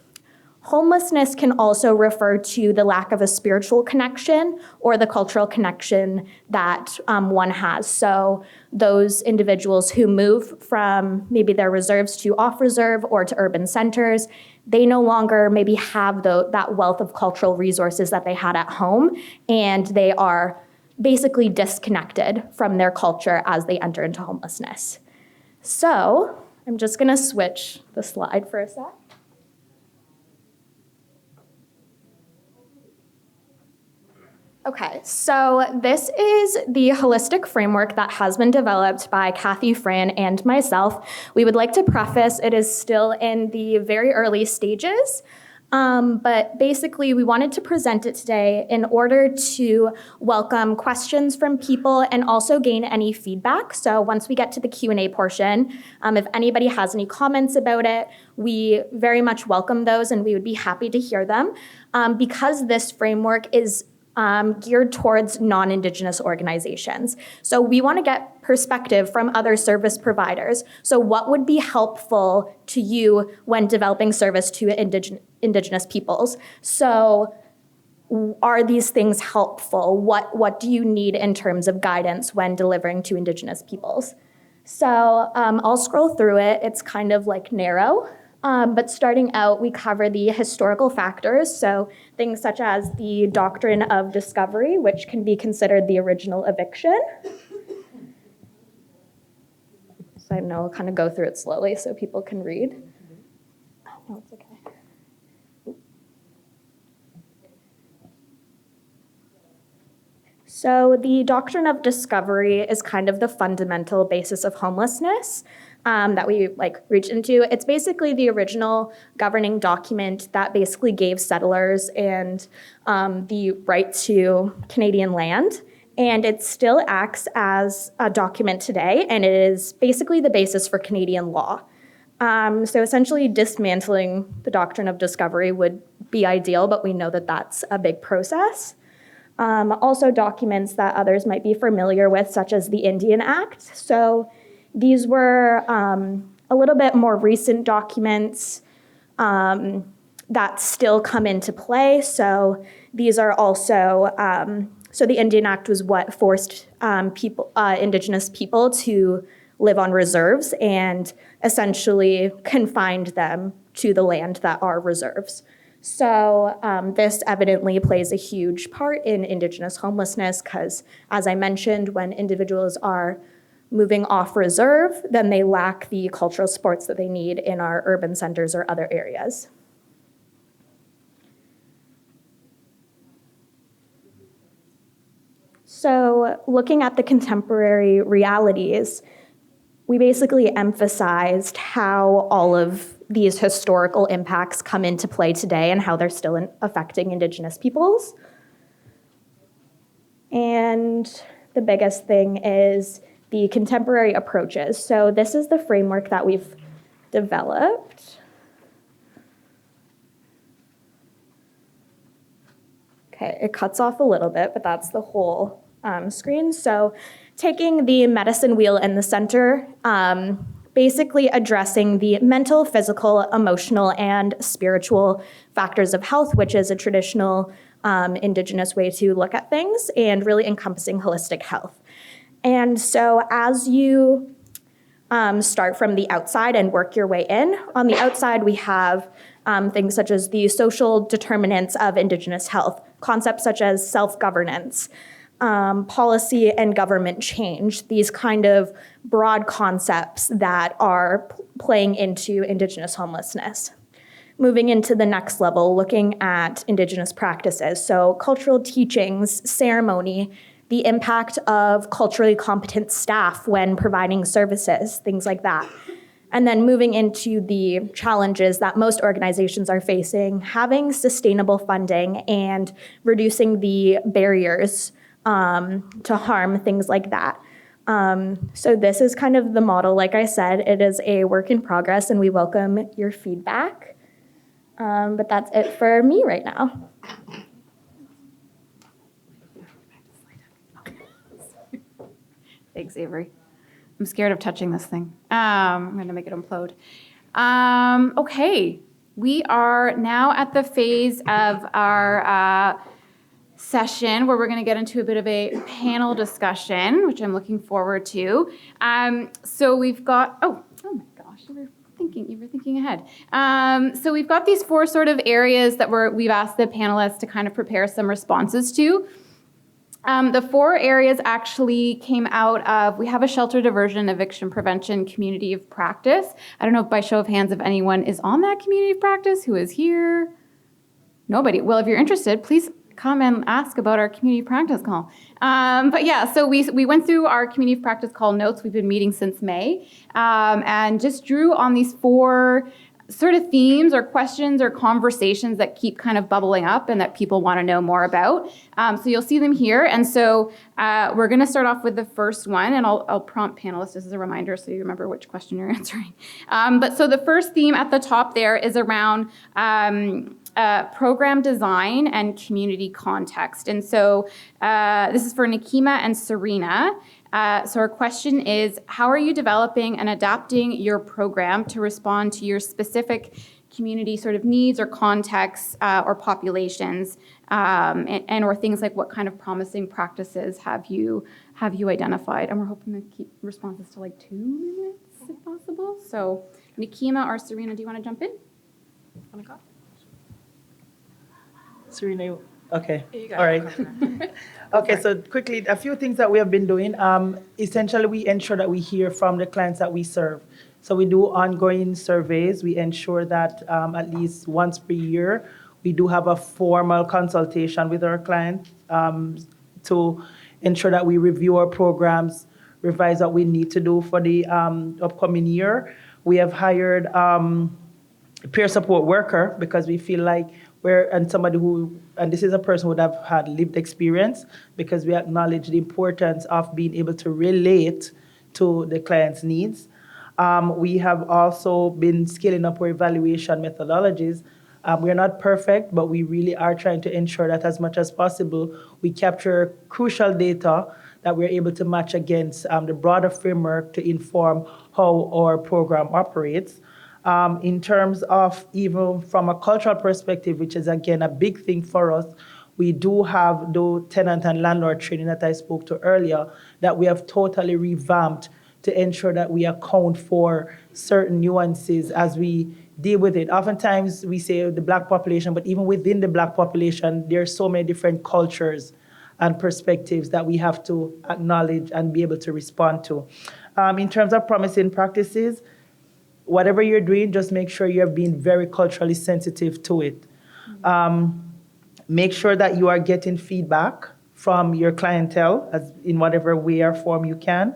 Homelessness can also refer to the lack of a spiritual connection or the cultural connection that one has. So those individuals who move from maybe their reserves to off-reserve or to urban centers, they no longer maybe have that wealth of cultural resources that they had at home, and they are basically disconnected from their culture as they enter into homelessness. So I'm just gonna switch the slide for a sec. Okay, so this is the holistic framework that has been developed by Kathy, Fran, and myself. We would like to preface it is still in the very early stages, but basically we wanted to present it today in order to welcome questions from people and also gain any feedback. So once we get to the Q&A portion, if anybody has any comments about it, we very much welcome those and we would be happy to hear them. Because this framework is geared towards non-Indigenous organizations. So we want to get perspective from other service providers. So what would be helpful to you when developing service to Indigenous peoples? So are these things helpful? What do you need in terms of guidance when delivering to Indigenous peoples? So I'll scroll through it. It's kind of like narrow. But starting out, we cover the historical factors, so things such as the doctrine of discovery, which can be considered the original eviction. So I know I'll kind of go through it slowly so people can read. No, it's okay. So the doctrine of discovery is kind of the fundamental basis of homelessness that we reached into. It's basically the original governing document that basically gave settlers and the right to Canadian land. And it still acts as a document today, and it is basically the basis for Canadian law. So essentially dismantling the doctrine of discovery would be ideal, but we know that that's a big process. Also documents that others might be familiar with, such as the Indian Act. So these were a little bit more recent documents that still come into play. So these are also, so the Indian Act was what forced Indigenous people to live on reserves and essentially confined them to the land that are reserves. So this evidently plays a huge part in Indigenous homelessness because, as I mentioned, when individuals are moving off reserve, then they lack the cultural supports that they need in our urban centers or other areas. So looking at the contemporary realities, we basically emphasized how all of these historical impacts come into play today and how they're still affecting Indigenous peoples. And the biggest thing is the contemporary approaches. So this is the framework that we've developed. Okay, it cuts off a little bit, but that's the whole screen. So taking the medicine wheel in the center, basically addressing the mental, physical, emotional, and spiritual factors of health, which is a traditional Indigenous way to look at things, and really encompassing holistic health. And so as you start from the outside and work your way in, on the outside we have things such as the social determinants of Indigenous health, concepts such as self-governance, policy and government change, these kind of broad concepts that are playing into Indigenous homelessness. Moving into the next level, looking at Indigenous practices, so cultural teachings, ceremony, the impact of culturally competent staff when providing services, things like that. And then moving into the challenges that most organizations are facing, having sustainable funding and reducing the barriers to harm, things like that. So this is kind of the model. Like I said, it is a work in progress and we welcome your feedback. But that's it for me right now. Thanks, Avery. I'm scared of touching this thing. I'm going to make it implode. Okay, we are now at the phase of our session where we're going to get into a bit of a panel discussion, which I'm looking forward to. So we've got, oh my gosh, you were thinking ahead. So we've got these four sort of areas that we've asked the panelists to kind of prepare some responses to. The four areas actually came out of, we have a shelter diversion, eviction prevention community of practice. I don't know if by show of hands if anyone is on that community of practice who is here. Nobody. Well, if you're interested, please come and ask about our community of practice call. But yeah, so we went through our community of practice call notes. We've been meeting since May and just drew on these four sort of themes or questions or conversations that keep kind of bubbling up and that people want to know more about. So you'll see them here. And so we're going to start off with the first one, and I'll prompt panelists as a reminder so you remember which question you're answering. But so the first theme at the top there is around program design and community context. And so this is for Nikema and Serena. So our question is, how are you developing and adapting your program to respond to your specific community sort of needs or contexts or populations, and or things like what kind of promising practices have you identified? And we're hoping to keep responses to like 2 minutes if possible. So Nikema or Serena, do you want to jump in? Serena, okay. All right. Okay, so quickly, a few things that we have been doing. Essentially, we ensure that we hear from the clients that we serve. So we do ongoing surveys. We ensure that at least once per year, we do have a formal consultation with our clients to ensure that we review our programs, revise what we need to do for the upcoming year. We have hired a peer support worker because we feel like somebody who, and this is a person who would have had lived experience, because we acknowledge the importance of being able to relate to the client's needs. We have also been scaling up our evaluation methodologies. We're not perfect, but we really are trying to ensure that as much as possible, we capture crucial data that we're able to match against the broader framework to inform how our program operates. In terms of even from a cultural perspective, which is again a big thing for us, we do have the tenant and landlord training that I spoke to earlier that we have totally revamped to ensure that we account for certain nuances as we deal with it. Oftentimes we say the Black population, but even within the Black population, there are so many different cultures and perspectives that we have to acknowledge and be able to respond to. In terms of promising practices, whatever you're doing, just make sure you're being very culturally sensitive to it. Make sure that you are getting feedback from your clientele as in whatever way or form you can.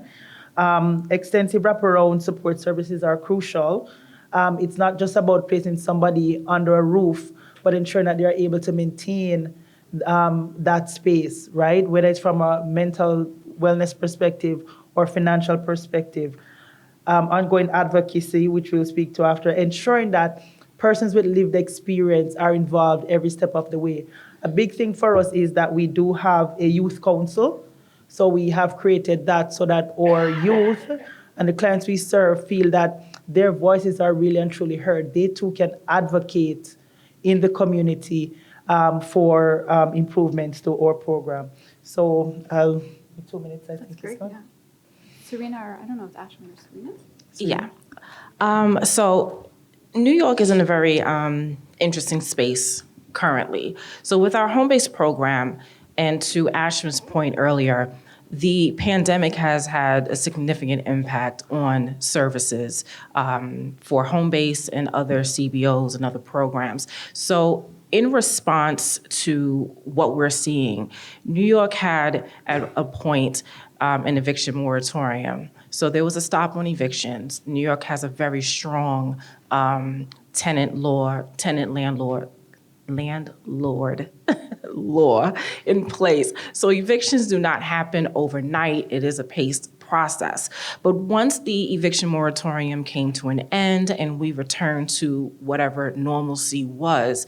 Extensive wraparound support services are crucial. It's not just about placing somebody under a roof, but ensuring that they're able to maintain that space, right? Whether it's from a mental wellness perspective or financial perspective. Ongoing advocacy, which we'll speak to after, ensuring that persons with lived experience are involved every step of the way. A big thing for us is that we do have a youth council. So we have created that so that our youth and the clients we serve feel that their voices are really and truly heard. They too can advocate in the community for improvements to our program. So 2 minutes, I think. Great, yeah. Serena, or I don't know if Ashley or Serena? Yeah. So New York is in a very interesting space currently. So with our home-based program, and to Ashman's point earlier, the pandemic has had a significant impact on services for home-based and other CBOs and other programs. So in response to what we're seeing, New York had at a point an eviction moratorium. So there was a stop on evictions. New York has a very strong tenant-landlord law in place. So evictions do not happen overnight. It is a paced process. But once the eviction moratorium came to an end and we returned to whatever normalcy was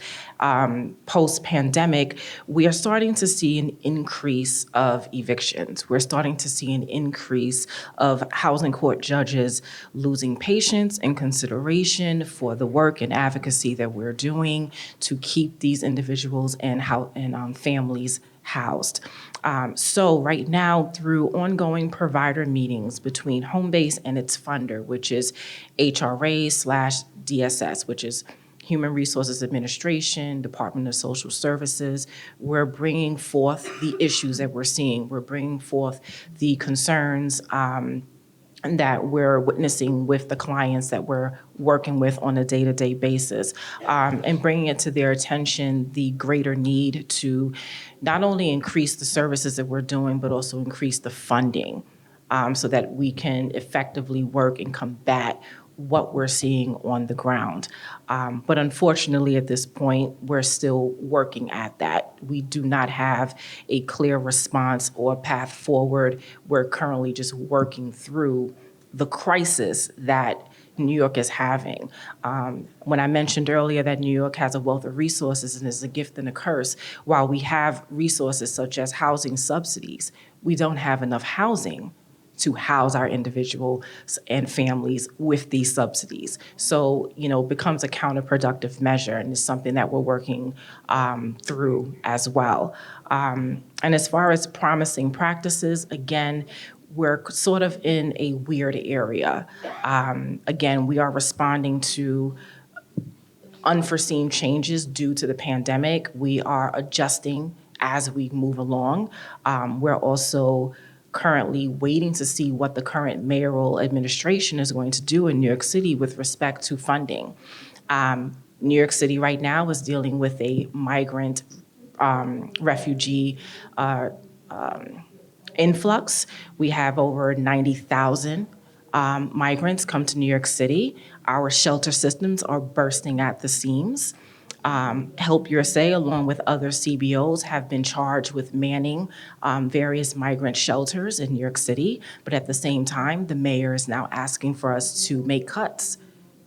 post-pandemic, we are starting to see an increase of evictions. We're starting to see an increase of housing court judges losing patience and consideration for the work and advocacy that we're doing to keep these individuals and families housed. So right now, through ongoing provider meetings between Homebase and its funder, which is HRA/DSS, which is Human Resources Administration, Department of Social Services, we're bringing forth the issues that we're seeing. We're bringing forth the concerns that we're witnessing with the clients that we're working with on a day-to-day basis, and bringing it to their attention the greater need to not only increase the services that we're doing, but also increase the funding so that we can effectively work and combat what we're seeing on the ground. But unfortunately, at this point, we're still working at that. We do not have a clear response or path forward. We're currently just working through the crisis that New York is having. When I mentioned earlier that New York has a wealth of resources and is a gift and a curse, while we have resources such as housing subsidies, we don't have enough housing to house our individuals and families with these subsidies. So, it becomes a counterproductive measure, and it's something that we're working through as well. And as far as promising practices, again, we're sort of in a weird area. Again, we are responding to unforeseen changes due to the pandemic. We are adjusting as we move along. We're also currently waiting to see what the current mayoral administration is going to do in New York City with respect to funding. New York City right now is dealing with a migrant refugee influx. We have over 90,000 migrants come to New York City. Our shelter systems are bursting at the seams. Help USA, along with other CBOs, have been charged with manning various migrant shelters in New York City. But at the same time, the mayor is now asking for us to make cuts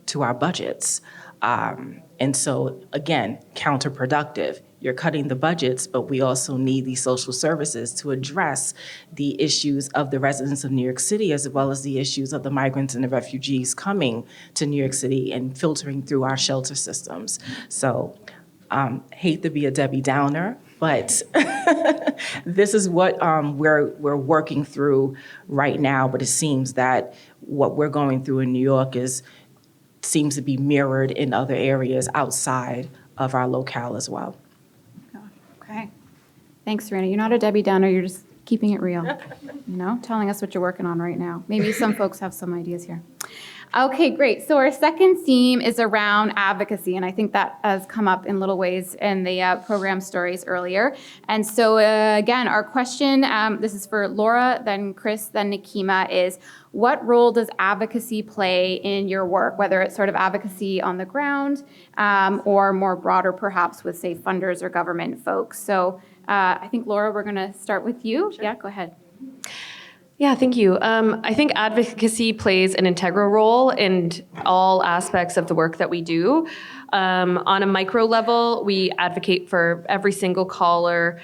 to our budgets. And so, again, counterproductive. You're cutting the budgets, but we also need these social services to address the issues of the residents of New York City, as well as the issues of the migrants and the refugees coming to New York City and filtering through our shelter systems. So, hate to be a Debbie Downer, but this is what we're working through right now. But it seems that what we're going through in New York seems to be mirrored in other areas outside of our locale as well. Okay. Thanks, Serena. You're not a Debbie Downer. You're just keeping it real, telling us what you're working on right now. Maybe some folks have some ideas here. Okay, great. So our second theme is around advocacy, and I think that has come up in little ways in the program stories earlier. And so again, our question, this is for Laura, then Chris, then Nikema, is what role does advocacy play in your work, whether it's sort of advocacy on the ground or more broader perhaps with, say, funders or government folks? So I think, Laura, we're going to start with you. Sure. Yeah, go ahead. Yeah, thank you. I think advocacy plays an integral role in all aspects of the work that we do. On a micro level, we advocate for every single caller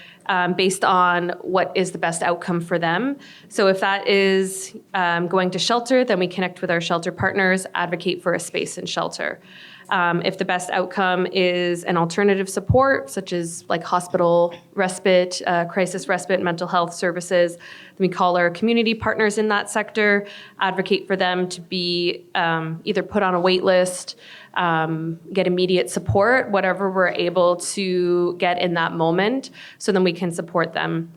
based on what is the best outcome for them. So if that is going to shelter, then we connect with our shelter partners, advocate for a space in shelter. If the best outcome is an alternative support, such as like hospital respite, crisis respite, mental health services, then we call our community partners in that sector, advocate for them to be either put on a wait list, get immediate support, whatever we're able to get in that moment, so then we can support them.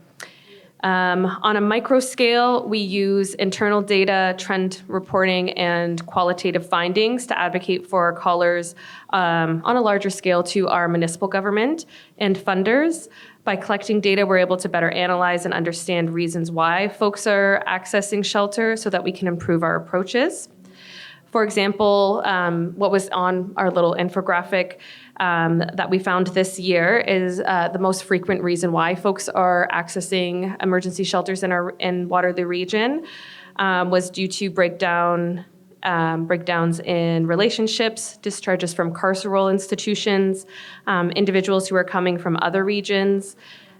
On a micro scale, we use internal data, trend reporting, and qualitative findings to advocate for our callers on a larger scale to our municipal government and funders. By collecting data, we're able to better analyze and understand reasons why folks are accessing shelter so that we can improve our approaches. For example, what was on our little infographic that we found this year is the most frequent reason why folks are accessing emergency shelters in Waterloo region was due to breakdowns in relationships, discharges from carceral institutions, individuals who are coming from other regions,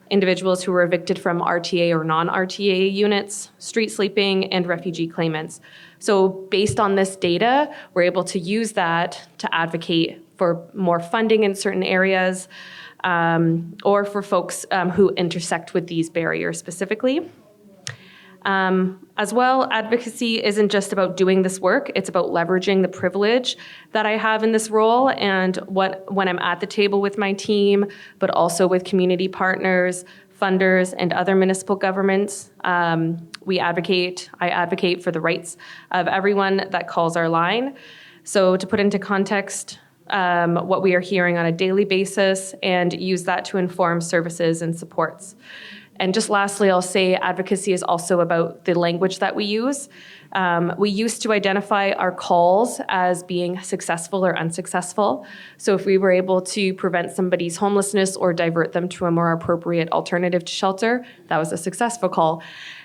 individuals who were evicted from RTA or non-RTA units, street sleeping, and refugee claimants. So based on this data, we're able to use that to advocate for more funding in certain areas or for folks who intersect with these barriers specifically. As well, advocacy isn't just about doing this work, it's about leveraging the privilege that I have in this role and when I'm at the table with my team, but also with community partners, funders, and other municipal governments. I advocate for the rights of everyone that calls our line. So to put into context what we are hearing on a daily basis and use that to inform services and supports. And just lastly, I'll say advocacy is also about the language that we use. We used to identify our calls as being successful or unsuccessful. So if we were able to prevent somebody's homelessness or divert them to a more appropriate alternative to shelter, that was a successful call.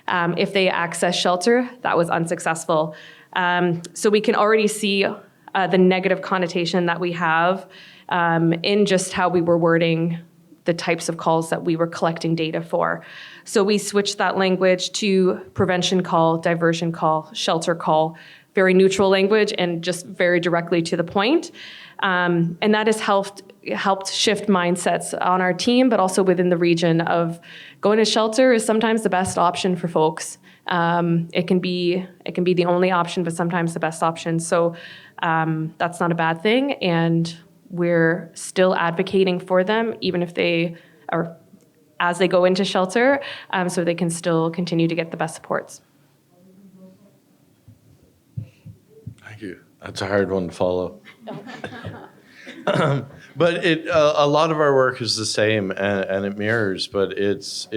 If they access shelter, that was unsuccessful. So we can already see the negative connotation that we have in just how we were wording the types of calls that we were collecting data for. So we switched that language to prevention call, diversion call, shelter call, very neutral language and just very directly to the point. And that has helped shift mindsets on our team, but also within the region of going to shelter is sometimes the best option for folks. It can be the only option, but sometimes the best option. So that's not a bad thing. And we're still advocating for them, even if they are, as they go into shelter, so they can still continue to get the best supports. Thank you. That's a hard one to follow. But a lot of our work is the same, and it mirrors. But it's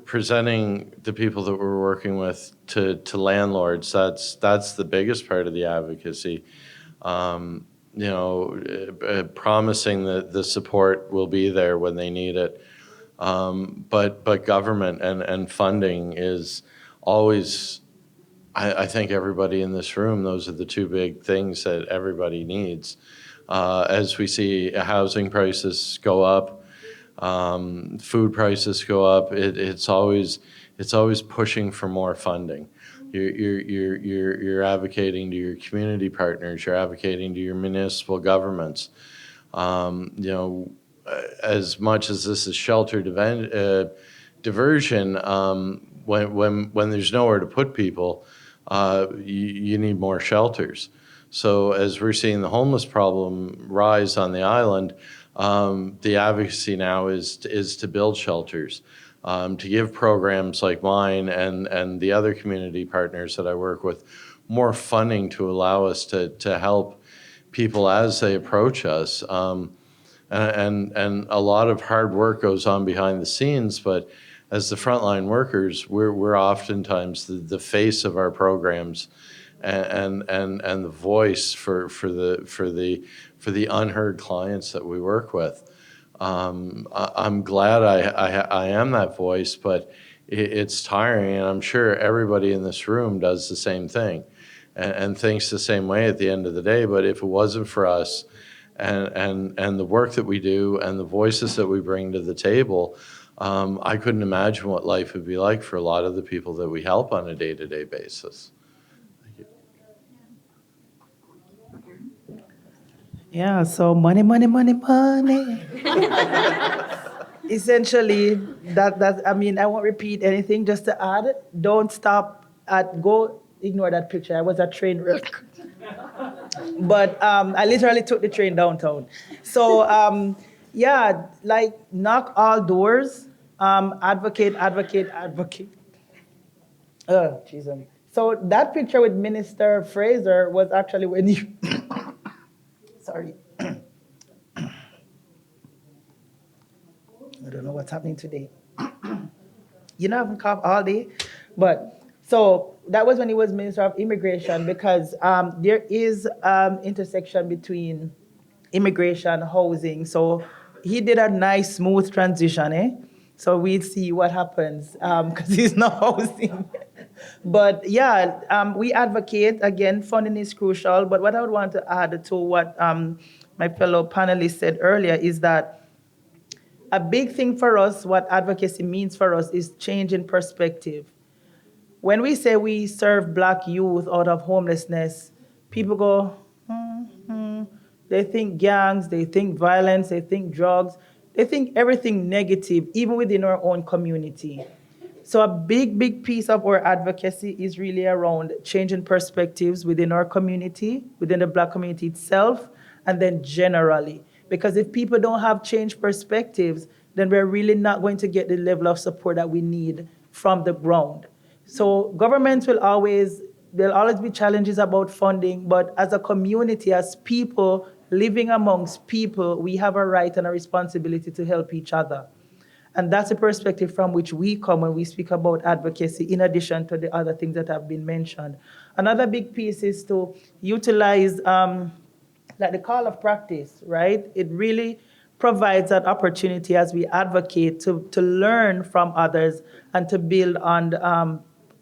presenting the people that we're working with to landlords. That's the biggest part of the advocacy. Promising that the support will be there when they need it. But government and funding is always, I think everybody in this room, those are the two big things that everybody needs. As we see housing prices go up, food prices go up, it's always pushing for more funding. You're advocating to your community partners. You're advocating to your municipal governments. As much as this is shelter diversion, when there's nowhere to put people, you need more shelters. So as we're seeing the homeless problem rise on the island, the advocacy now is to build shelters. To give programs like mine and the other community partners that I work with more funding to allow us to help people as they approach us. And a lot of hard work goes on behind the scenes, but as the frontline workers, we're oftentimes the face of our programs and the voice for the unheard clients that we work with. I'm glad I am that voice, but it's tiring, and I'm sure everybody in this room does the same thing and thinks the same way at the end of the day. But if it wasn't for us and the work that we do and the voices that we bring to the table, I couldn't imagine what life would be like for a lot of the people that we help on a day-to-day basis. Thank you. Yeah, so money. Essentially, I won't repeat anything, just to add, don't stop ignore that picture. I was at train wreck. But I literally took the train downtown. So knock all doors, advocate. Oh, Jesus. So that picture with Minister Fraser was actually when you, sorry. I don't know what's happening today. I haven't coughed all day. But so that was when he was Minister of Immigration, because there is intersection between immigration, housing. So he did a nice, smooth transition, So we'll see what happens, because he's not housing. But we advocate, again, funding is crucial. But what I would want to add to what my fellow panelists said earlier is that a big thing for us, what advocacy means for us, is change in perspective. When we say we serve Black youth out of homelessness, people go, They think gangs, they think violence, they think drugs, they think everything negative, even within our own community. So a big piece of our advocacy is really around changing perspectives within our community, within the Black community itself, and then generally. Because if people don't have changed perspectives, then we're really not going to get the level of support that we need from the ground. So governments there'll always be challenges about funding, but as a community, as people living amongst people, we have a right and a responsibility to help each other. And that's a perspective from which we come when we speak about advocacy, in addition to the other things that have been mentioned. Another big piece is to utilize the call of practice, right? It really provides that opportunity as we advocate to learn from others and to build on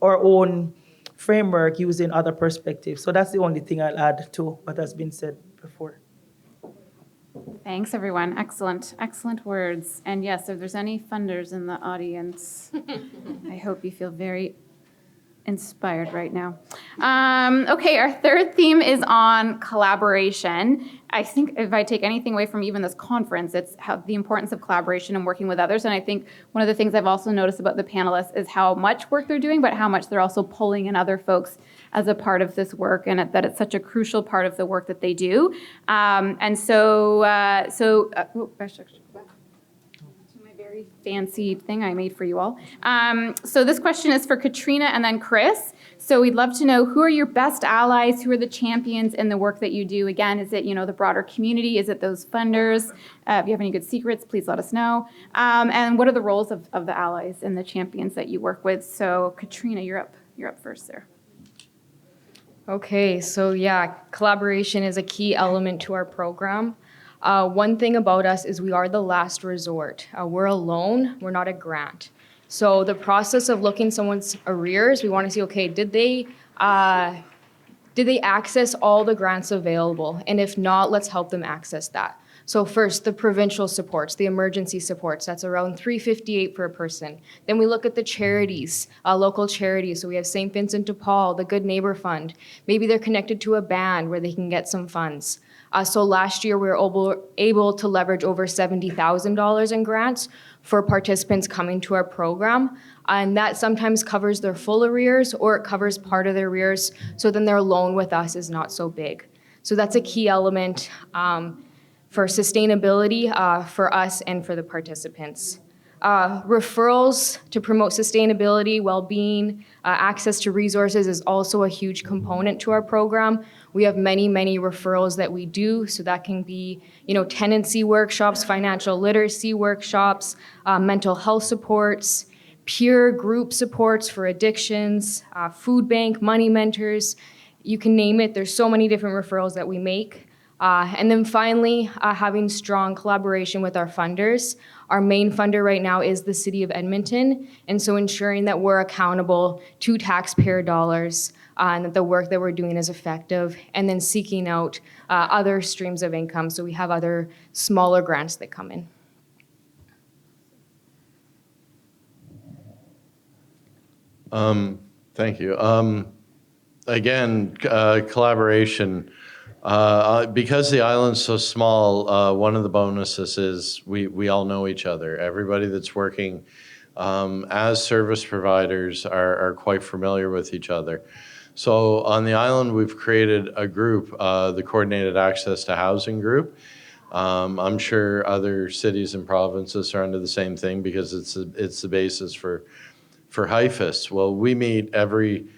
our own framework using other perspectives. So that's the only thing I'll add to what has been said before. Thanks, everyone. Excellent, excellent words. And yes, if there's any funders in the audience, I hope you feel very inspired right now. Okay, our third theme is on collaboration. I think if I take anything away from even this conference, it's how the importance of collaboration and working with others. And I think one of the things I've also noticed about the panelists is how much work they're doing, but how much they're also pulling in other folks as a part of this work, and that it's such a crucial part of the work that they do. Very fancy thing I made for you all. So this question is for Katrina and then Chris. So we'd love to know, who are your best allies? Who are the champions in the work that you do? Again, is it, the broader community? Is it those funders? If you have any good secrets, please let us know. And what are the roles of the allies and the champions that you work with? So Katrina, you're up first there. Okay, so yeah, collaboration is a key element to our program. One thing about us is we are the last resort. We're a loan, we're not a grant. So the process of looking someone's arrears, we want to see, okay, did they access all the grants available? And if not, let's help them access that. So first, the provincial supports, the emergency supports, that's around $358 per person. Then we look at the charities, local charities. So we have St. Vincent de Paul, the Good Neighbor Fund. Maybe they're connected to a band where they can get some funds. So last year, we were able to leverage over $70,000 in grants for participants coming to our program. And that sometimes covers their full arrears, or it covers part of their arrears, so then their loan with us is not so big. So that's a key element for sustainability for us and for the participants. Referrals to promote sustainability, well-being, access to resources is also a huge component to our program. We have many, many referrals that we do, so that can be, tenancy workshops, financial literacy workshops, mental health supports, peer group supports for addictions, food bank, money mentors, you can name it. There's so many different referrals that we make. And then finally, having strong collaboration with our funders. Our main funder right now is the City of Edmonton, and so ensuring that we're accountable to taxpayer dollars and that the work that we're doing is effective, and then seeking out other streams of income, so we have other smaller grants that come in. Thank you. Again, collaboration. Because the island's so small, one of the bonuses is we all know each other. Everybody that's working as service providers are quite familiar with each other. So on the island, we've created a group, the Coordinated Access to Housing Group. I'm sure other cities and provinces are under the same thing, because it's the basis for HIFIS. Well, we meet every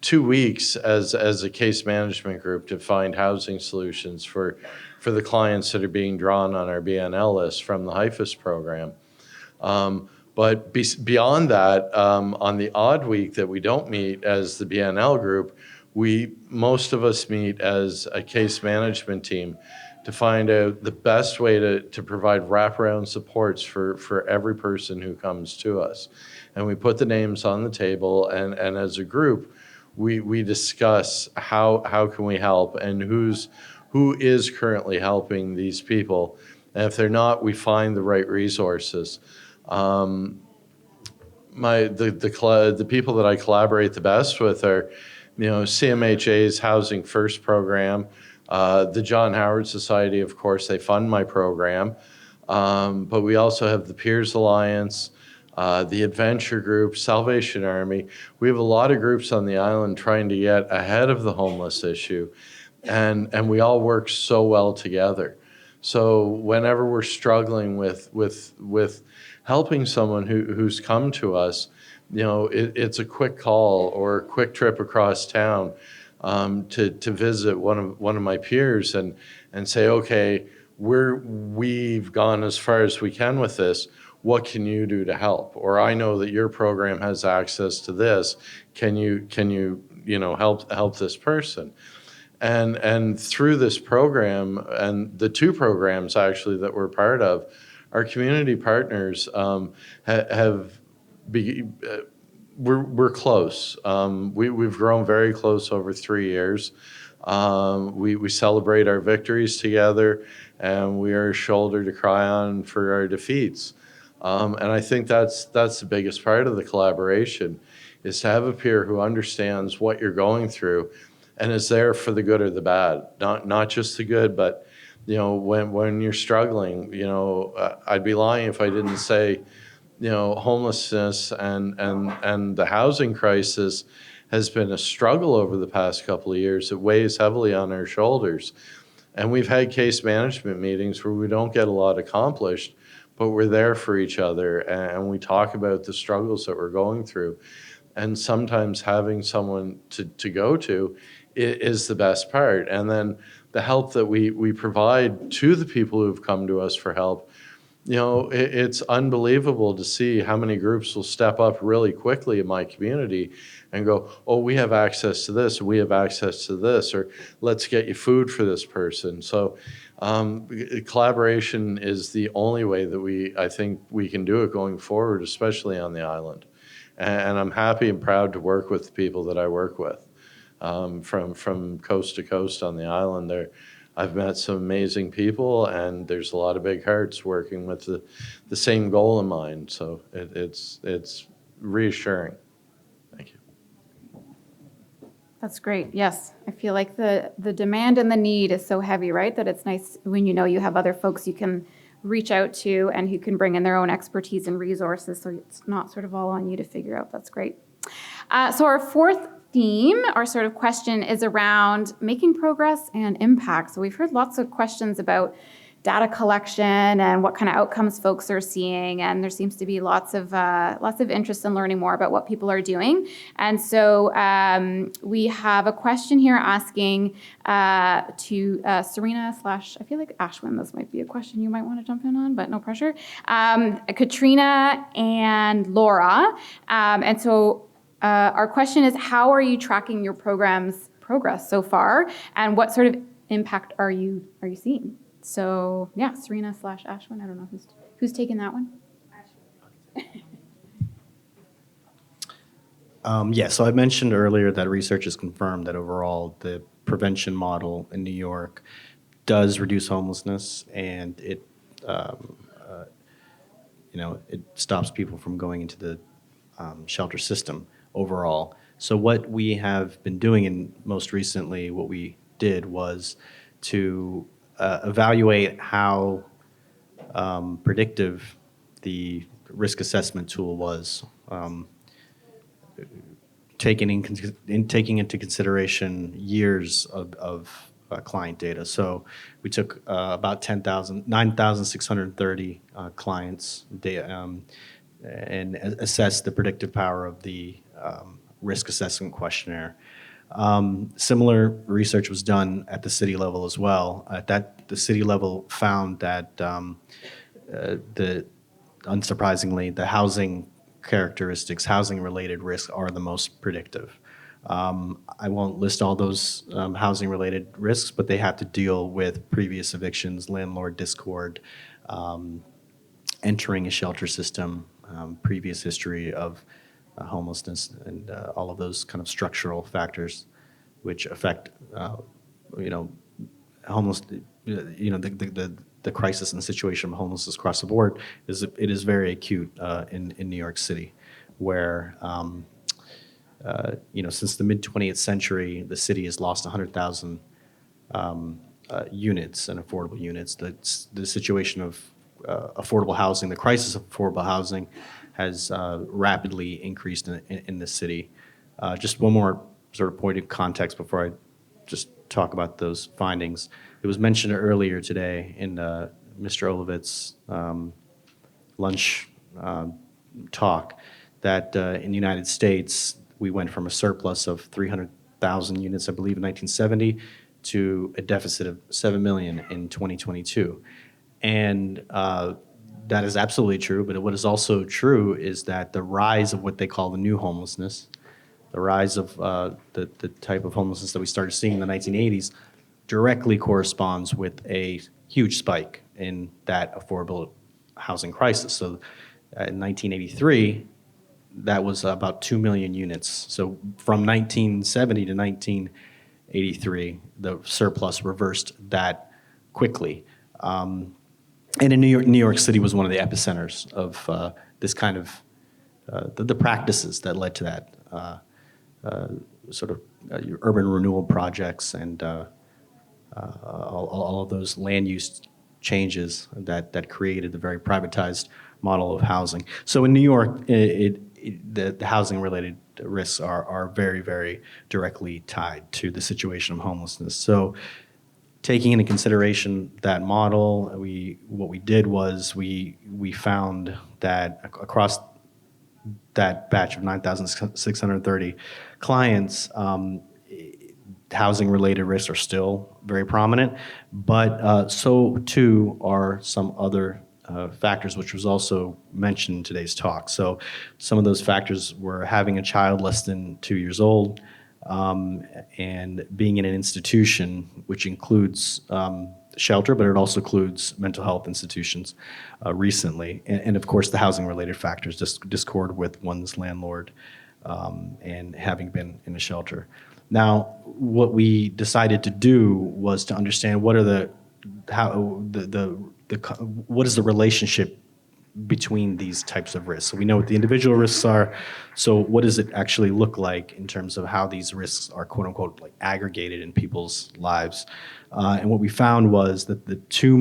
2 weeks as a case management group to find housing solutions for the clients that are being drawn on our BNL list from the HIFIS program. But beyond that, on the odd week that we don't meet as the BNL group, most of us meet as a case management team to find out the best way to provide wraparound supports for every person who comes to us. And we put the names on the table, and as a group, we discuss how can we help, and who is currently helping these people. And if they're not, we find the right resources. The people that I collaborate the best with are, CMHA's Housing First program, the John Howard Society, of course, they fund my program, but we also have the Peers Alliance, the Adventure Group, Salvation Army. We have a lot of groups on the island trying to get ahead of the homeless issue, and we all work so well together. So whenever we're struggling with helping someone who's come to us, it's a quick call or a quick trip across town to visit one of my peers and say, okay, we've gone as far as we can with this. What can you do to help? Or I know that your program has access to this. Can you help this person? And through this program, and the two programs actually that we're part of, our community partners we're close. We've grown very close over 3 years. We celebrate our victories together, and we are a shoulder to cry on for our defeats. And I think that's the biggest part of the collaboration, is to have a peer who understands what you're going through and is there for the good or the bad, not just the good, but when you're struggling, I'd be lying if I didn't say, homelessness and the housing crisis has been a struggle over the past couple of years. It weighs heavily on our shoulders. And we've had case management meetings where we don't get a lot accomplished, but we're there for each other and we talk about the struggles that we're going through. And sometimes having someone to go to is the best part. And then the help that we provide to the people who've come to us for help, it's unbelievable to see how many groups will step up really quickly in my community and go, oh, we have access to this, or we have access to this, or let's get you food for this person. So collaboration is the only way that I think we can do it going forward, especially on the island. And I'm happy and proud to work with the people that I work with from coast to coast on the island. I've met some amazing people, and there's a lot of big hearts working with the same goal in mind. So it's reassuring. Thank you. That's great. Yes. I feel like the demand and the need is so heavy, right? That it's nice when you have other folks you can reach out to and who can bring in their own expertise and resources. So it's not sort of all on you to figure out. That's great. So our fourth theme, our sort of question, is around making progress and impact. So we've heard lots of questions about data collection and what kind of outcomes folks are seeing, and there seems to be lots of interest in learning more about what people are doing. And so we have a question here asking to Serena / I feel like Ashwin, this might be a question you might want to jump in on, but no pressure. Katrina and Laura, and so our question is, how are you tracking your program's progress so far, and what sort of impact are you seeing? So yeah, Serena / Ashwin, I don't know who's taking that one. So I mentioned earlier that research has confirmed that overall the prevention model in New York does reduce homelessness, and it stops people from going into the shelter system overall. So what we have been doing, and most recently what we did, was to evaluate how predictive the risk assessment tool was, taking into consideration years of client data. So we took about 9,630 clients data, and assessed the predictive power of the risk assessment questionnaire. Similar research was done at the city level as well. The city level found that unsurprisingly, the housing characteristics, housing-related risks are the most predictive. I won't list all those housing-related risks, but they have to deal with previous evictions, landlord discord, entering a shelter system, previous history of homelessness, and all of those kind of structural factors which affect, homeless, the crisis and situation of homelessness across the board. It is very acute in New York City, where since the mid-20th century, the city has lost 100,000 units and affordable units. The situation of affordable housing, the crisis of affordable housing, has rapidly increased in the city. Just one more sort of point of context before I just talk about those findings. It was mentioned earlier today in Mr. Olivet's lunch talk that in the United States, we went from a surplus of 300,000 units, I believe, in 1970 to a deficit of 7 million in 2022. And that is absolutely true, but what is also true is that the rise of what they call the new homelessness, the rise of the type of homelessness that we started seeing in the 1980s, directly corresponds with a huge spike in that affordable housing crisis. So in 1983, that was about 2 million units. So from 1970 to 83, the surplus reversed that quickly. And in New York City was one of the epicenters of this kind of the practices that led to that urban renewal projects and all of those land use changes that created the very privatized model of housing. So in New York, the housing-related risks are very, very directly tied to the situation of homelessness. So taking into consideration that model, what we did was we found that across that batch of 9,630 clients, housing-related risks are still very prominent, but so too are some other factors, which was also mentioned in today's talk. So some of those factors were having a child less than 2 years old, and being in an institution, which includes shelter, but it also includes mental health institutions recently. And of course, the housing-related factors, discord with one's landlord, and having been in a shelter. Now, what we decided to do was to understand what is the relationship between these types of risks. So we know what the individual risks are. So what does it actually look like in terms of how these risks are, quote unquote, like aggregated in people's lives? And what we found was that the two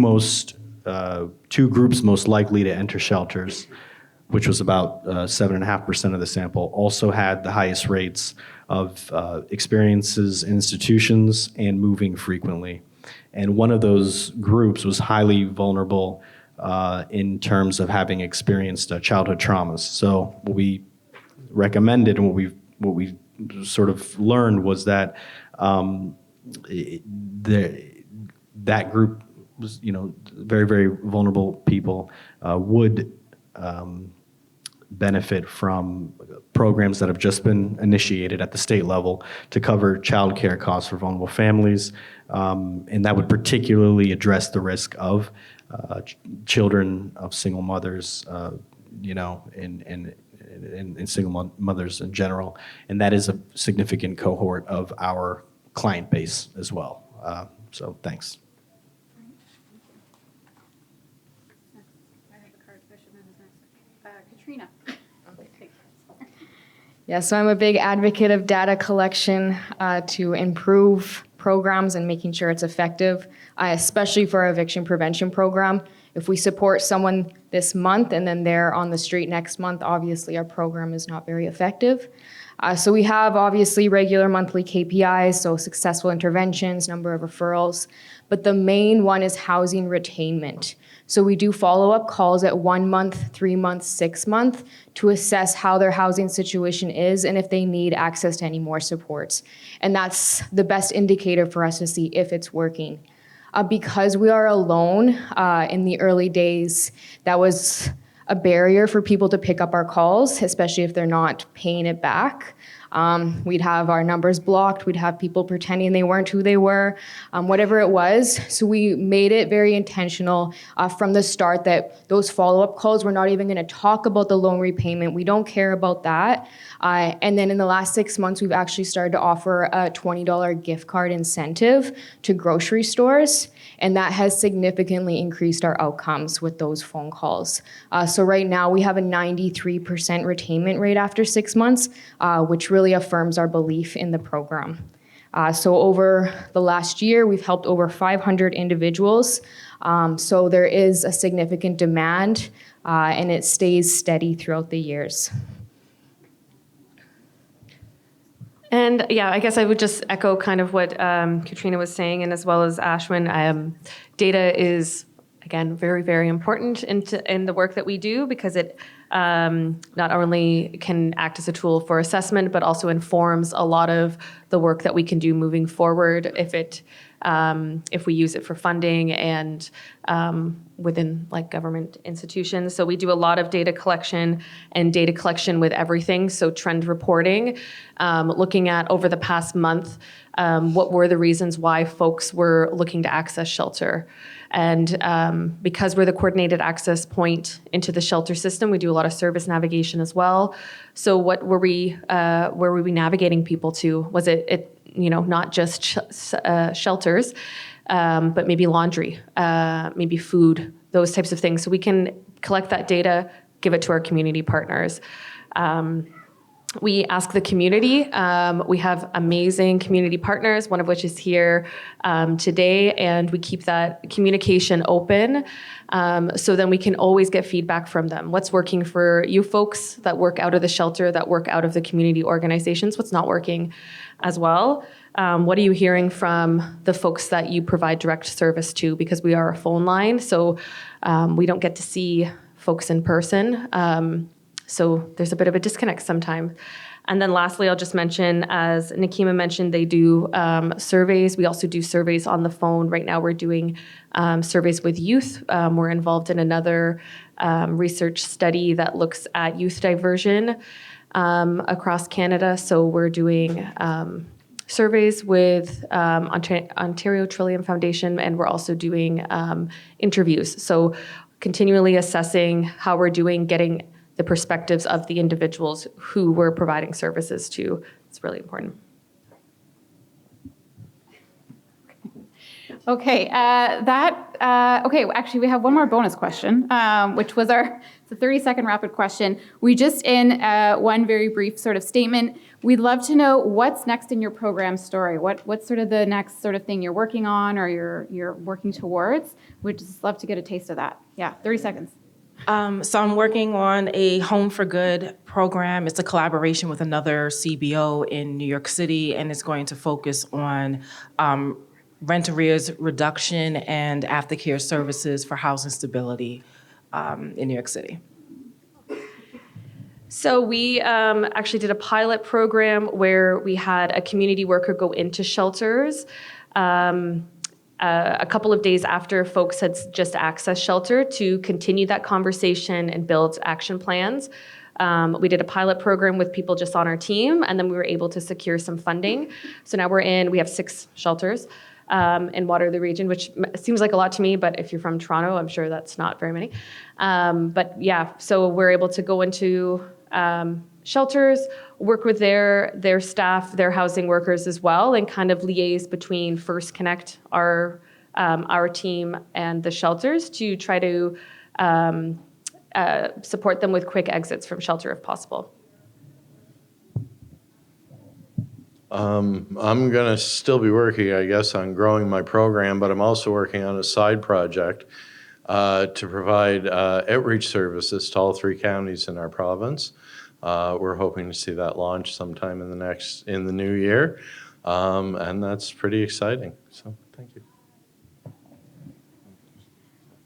groups most likely to enter shelters, which was about 7.5% of the sample, also had the highest rates of experiences in institutions and moving frequently. And one of those groups was highly vulnerable in terms of having experienced childhood traumas. So what we recommended and what we sort of learned was that that group was, very, very vulnerable people would benefit from programs that have just been initiated at the state level to cover child care costs for vulnerable families, and that would particularly address the risk of children of single mothers, and single mothers in general, and that is a significant cohort of our client base as well. So thanks. Katrina. Yeah, so I'm a big advocate of data collection to improve programs and making sure it's effective, especially for our eviction prevention program. If we support someone this month and then they're on the street next month, obviously our program is not very effective. So we have obviously regular monthly KPIs, so successful interventions, number of referrals, but the main one is housing retainment. So we do follow-up calls at 1 month, 3 months, 6 months to assess how their housing situation is and if they need access to any more supports. And that's the best indicator for us to see if it's working. Because we are alone in the early days, that was a barrier for people to pick up our calls, especially if they're not paying it back. We'd have our numbers blocked. We'd have people pretending they weren't who they were, whatever it was. So we made it very intentional from the start that those follow-up calls, we're not even going to talk about the loan repayment. We don't care about that. And then in the last 6 months, we've actually started to offer a $20 gift card incentive to grocery stores. And that has significantly increased our outcomes with those phone calls. So right now we have a 93% retainment rate after 6 months, which really affirms our belief in the program. So over the last year, we've helped over 500 individuals. So there is a significant demand, and it stays steady throughout the years. And yeah, I guess I would just echo kind of what Katrina was saying, and as well as Ashwin, data is, again, very, very important in the work that we do, because it not only can act as a tool for assessment, but also informs a lot of the work that we can do moving forward if we use it for funding and within like government institutions. So we do a lot of data collection with everything. So trend reporting, looking at over the past month, what were the reasons why folks were looking to access shelter. And because we're the coordinated access point into the shelter system, we do a lot of service navigation as well. So what were we navigating people to? Was it not just shelters, but maybe laundry, maybe food, those types of things. So we can collect that data, give it to our community partners. We ask the community. We have amazing community partners, one of which is here today, and we keep that communication open so then we can always get feedback from them. What's working for you folks that work out of the shelter, that work out of the community organizations? What's not working as well? What are you hearing from the folks that you provide direct service to? Because we are a phone line, so we don't get to see folks in person. So there's a bit of a disconnect sometimes. And then lastly, I'll just mention, as Nikema mentioned, they do surveys. We also do surveys on the phone. Right now we're doing surveys with youth. We're involved in another research study that looks at youth diversion across Canada. So we're doing surveys with Ontario Trillium Foundation, and we're also doing interviews. So continually assessing how we're doing, getting the perspectives of the individuals who we're providing services to. It's really important. Okay, actually we have one more bonus question, which was it's a 30-second rapid question. We just in one very brief sort of statement, we'd love to know what's next in your program story. What's sort of the next sort of thing you're working on or you're working towards? We'd just love to get a taste of that. Yeah, 30 seconds. So I'm working on a Home for Good program. It's a collaboration with another CBO in New York City, and it's going to focus on rent arrears reduction and aftercare services for housing stability in New York City. So we actually did a pilot program where we had a community worker go into shelters a couple of days after folks had just accessed shelter to continue that conversation and build action plans. We did a pilot program with people just on our team, and then we were able to secure some funding. So now we have 6 shelters in Waterloo region, which seems like a lot to me, but if you're from Toronto, I'm sure that's not very many. But yeah, so we're able to go into shelters, work with their staff, their housing workers as well, and kind of liaise between First Connect, our team, and the shelters to try to support them with quick exits from shelter if possible. I'm going to still be working, I guess, on growing my program, but I'm also working on a side project to provide outreach services to all 3 counties in our province. We're hoping to see that launch sometime in the new year, and that's pretty exciting. So, thank you.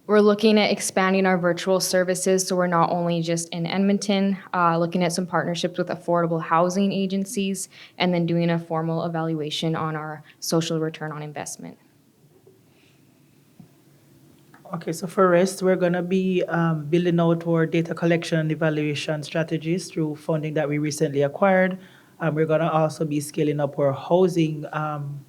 We're looking at expanding our virtual services, so we're not only just in Edmonton, looking at some partnerships with affordable housing agencies, and then doing a formal evaluation on our social return on investment. Okay, so for REST, we're going to be building out our data collection and evaluation strategies through funding that we recently acquired. We're going to also be scaling up our housing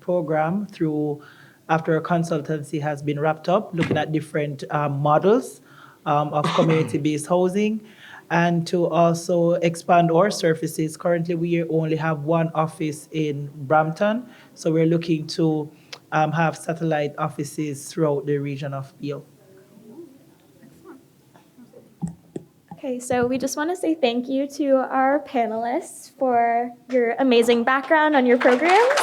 program through, after our consultancy has been wrapped up, looking at different models of community-based housing, and to also expand our services. Currently, we only have 1 office in Brampton, so we're looking to have satellite offices throughout the region of Peel. Okay, so we just want to say thank you to our panelists for your amazing background on your programs.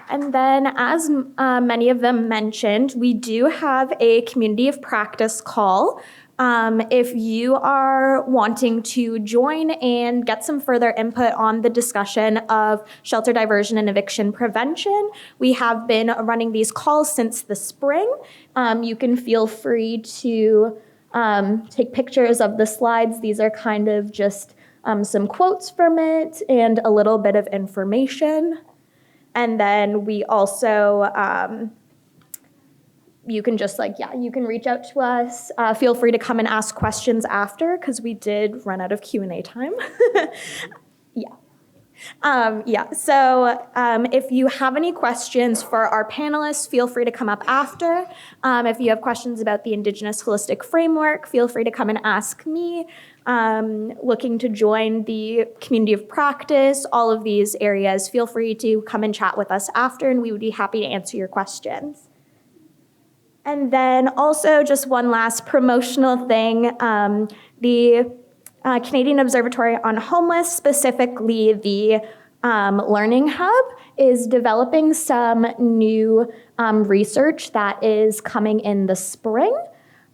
And then, as many of them mentioned, we do have a community of practice call. If you are wanting to join and get some further input on the discussion of shelter diversion and eviction prevention, we have been running these calls since the spring. You can feel free to take pictures of the slides. These are kind of just some quotes from it and a little bit of information. And then we also, you can just you can reach out to us. Feel free to come and ask questions after, because we did run out of Q&A time. Yeah. If you have any questions for our panelists, feel free to come up after. If you have questions about the Indigenous Holistic Framework, feel free to come and ask me. Looking to join the community of practice, all of these areas, feel free to come and chat with us after, and we would be happy to answer your questions. And then also just one last promotional thing, the Canadian Observatory on Homeless, specifically the Learning Hub, is developing some new research that is coming in the spring.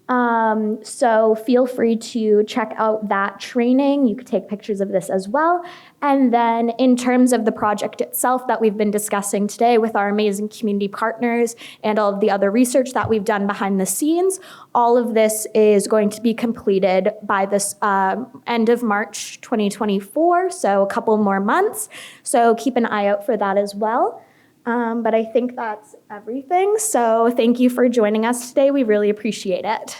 So feel free to check out that training. You could take pictures of this as well. And then in terms of the project itself that we've been discussing today with our amazing community partners and all of the other research that we've done behind the scenes, all of this is going to be completed by this end of March 2024, so a couple more months. So keep an eye out for that as well. But I think that's everything. So thank you for joining us today. We really appreciate it.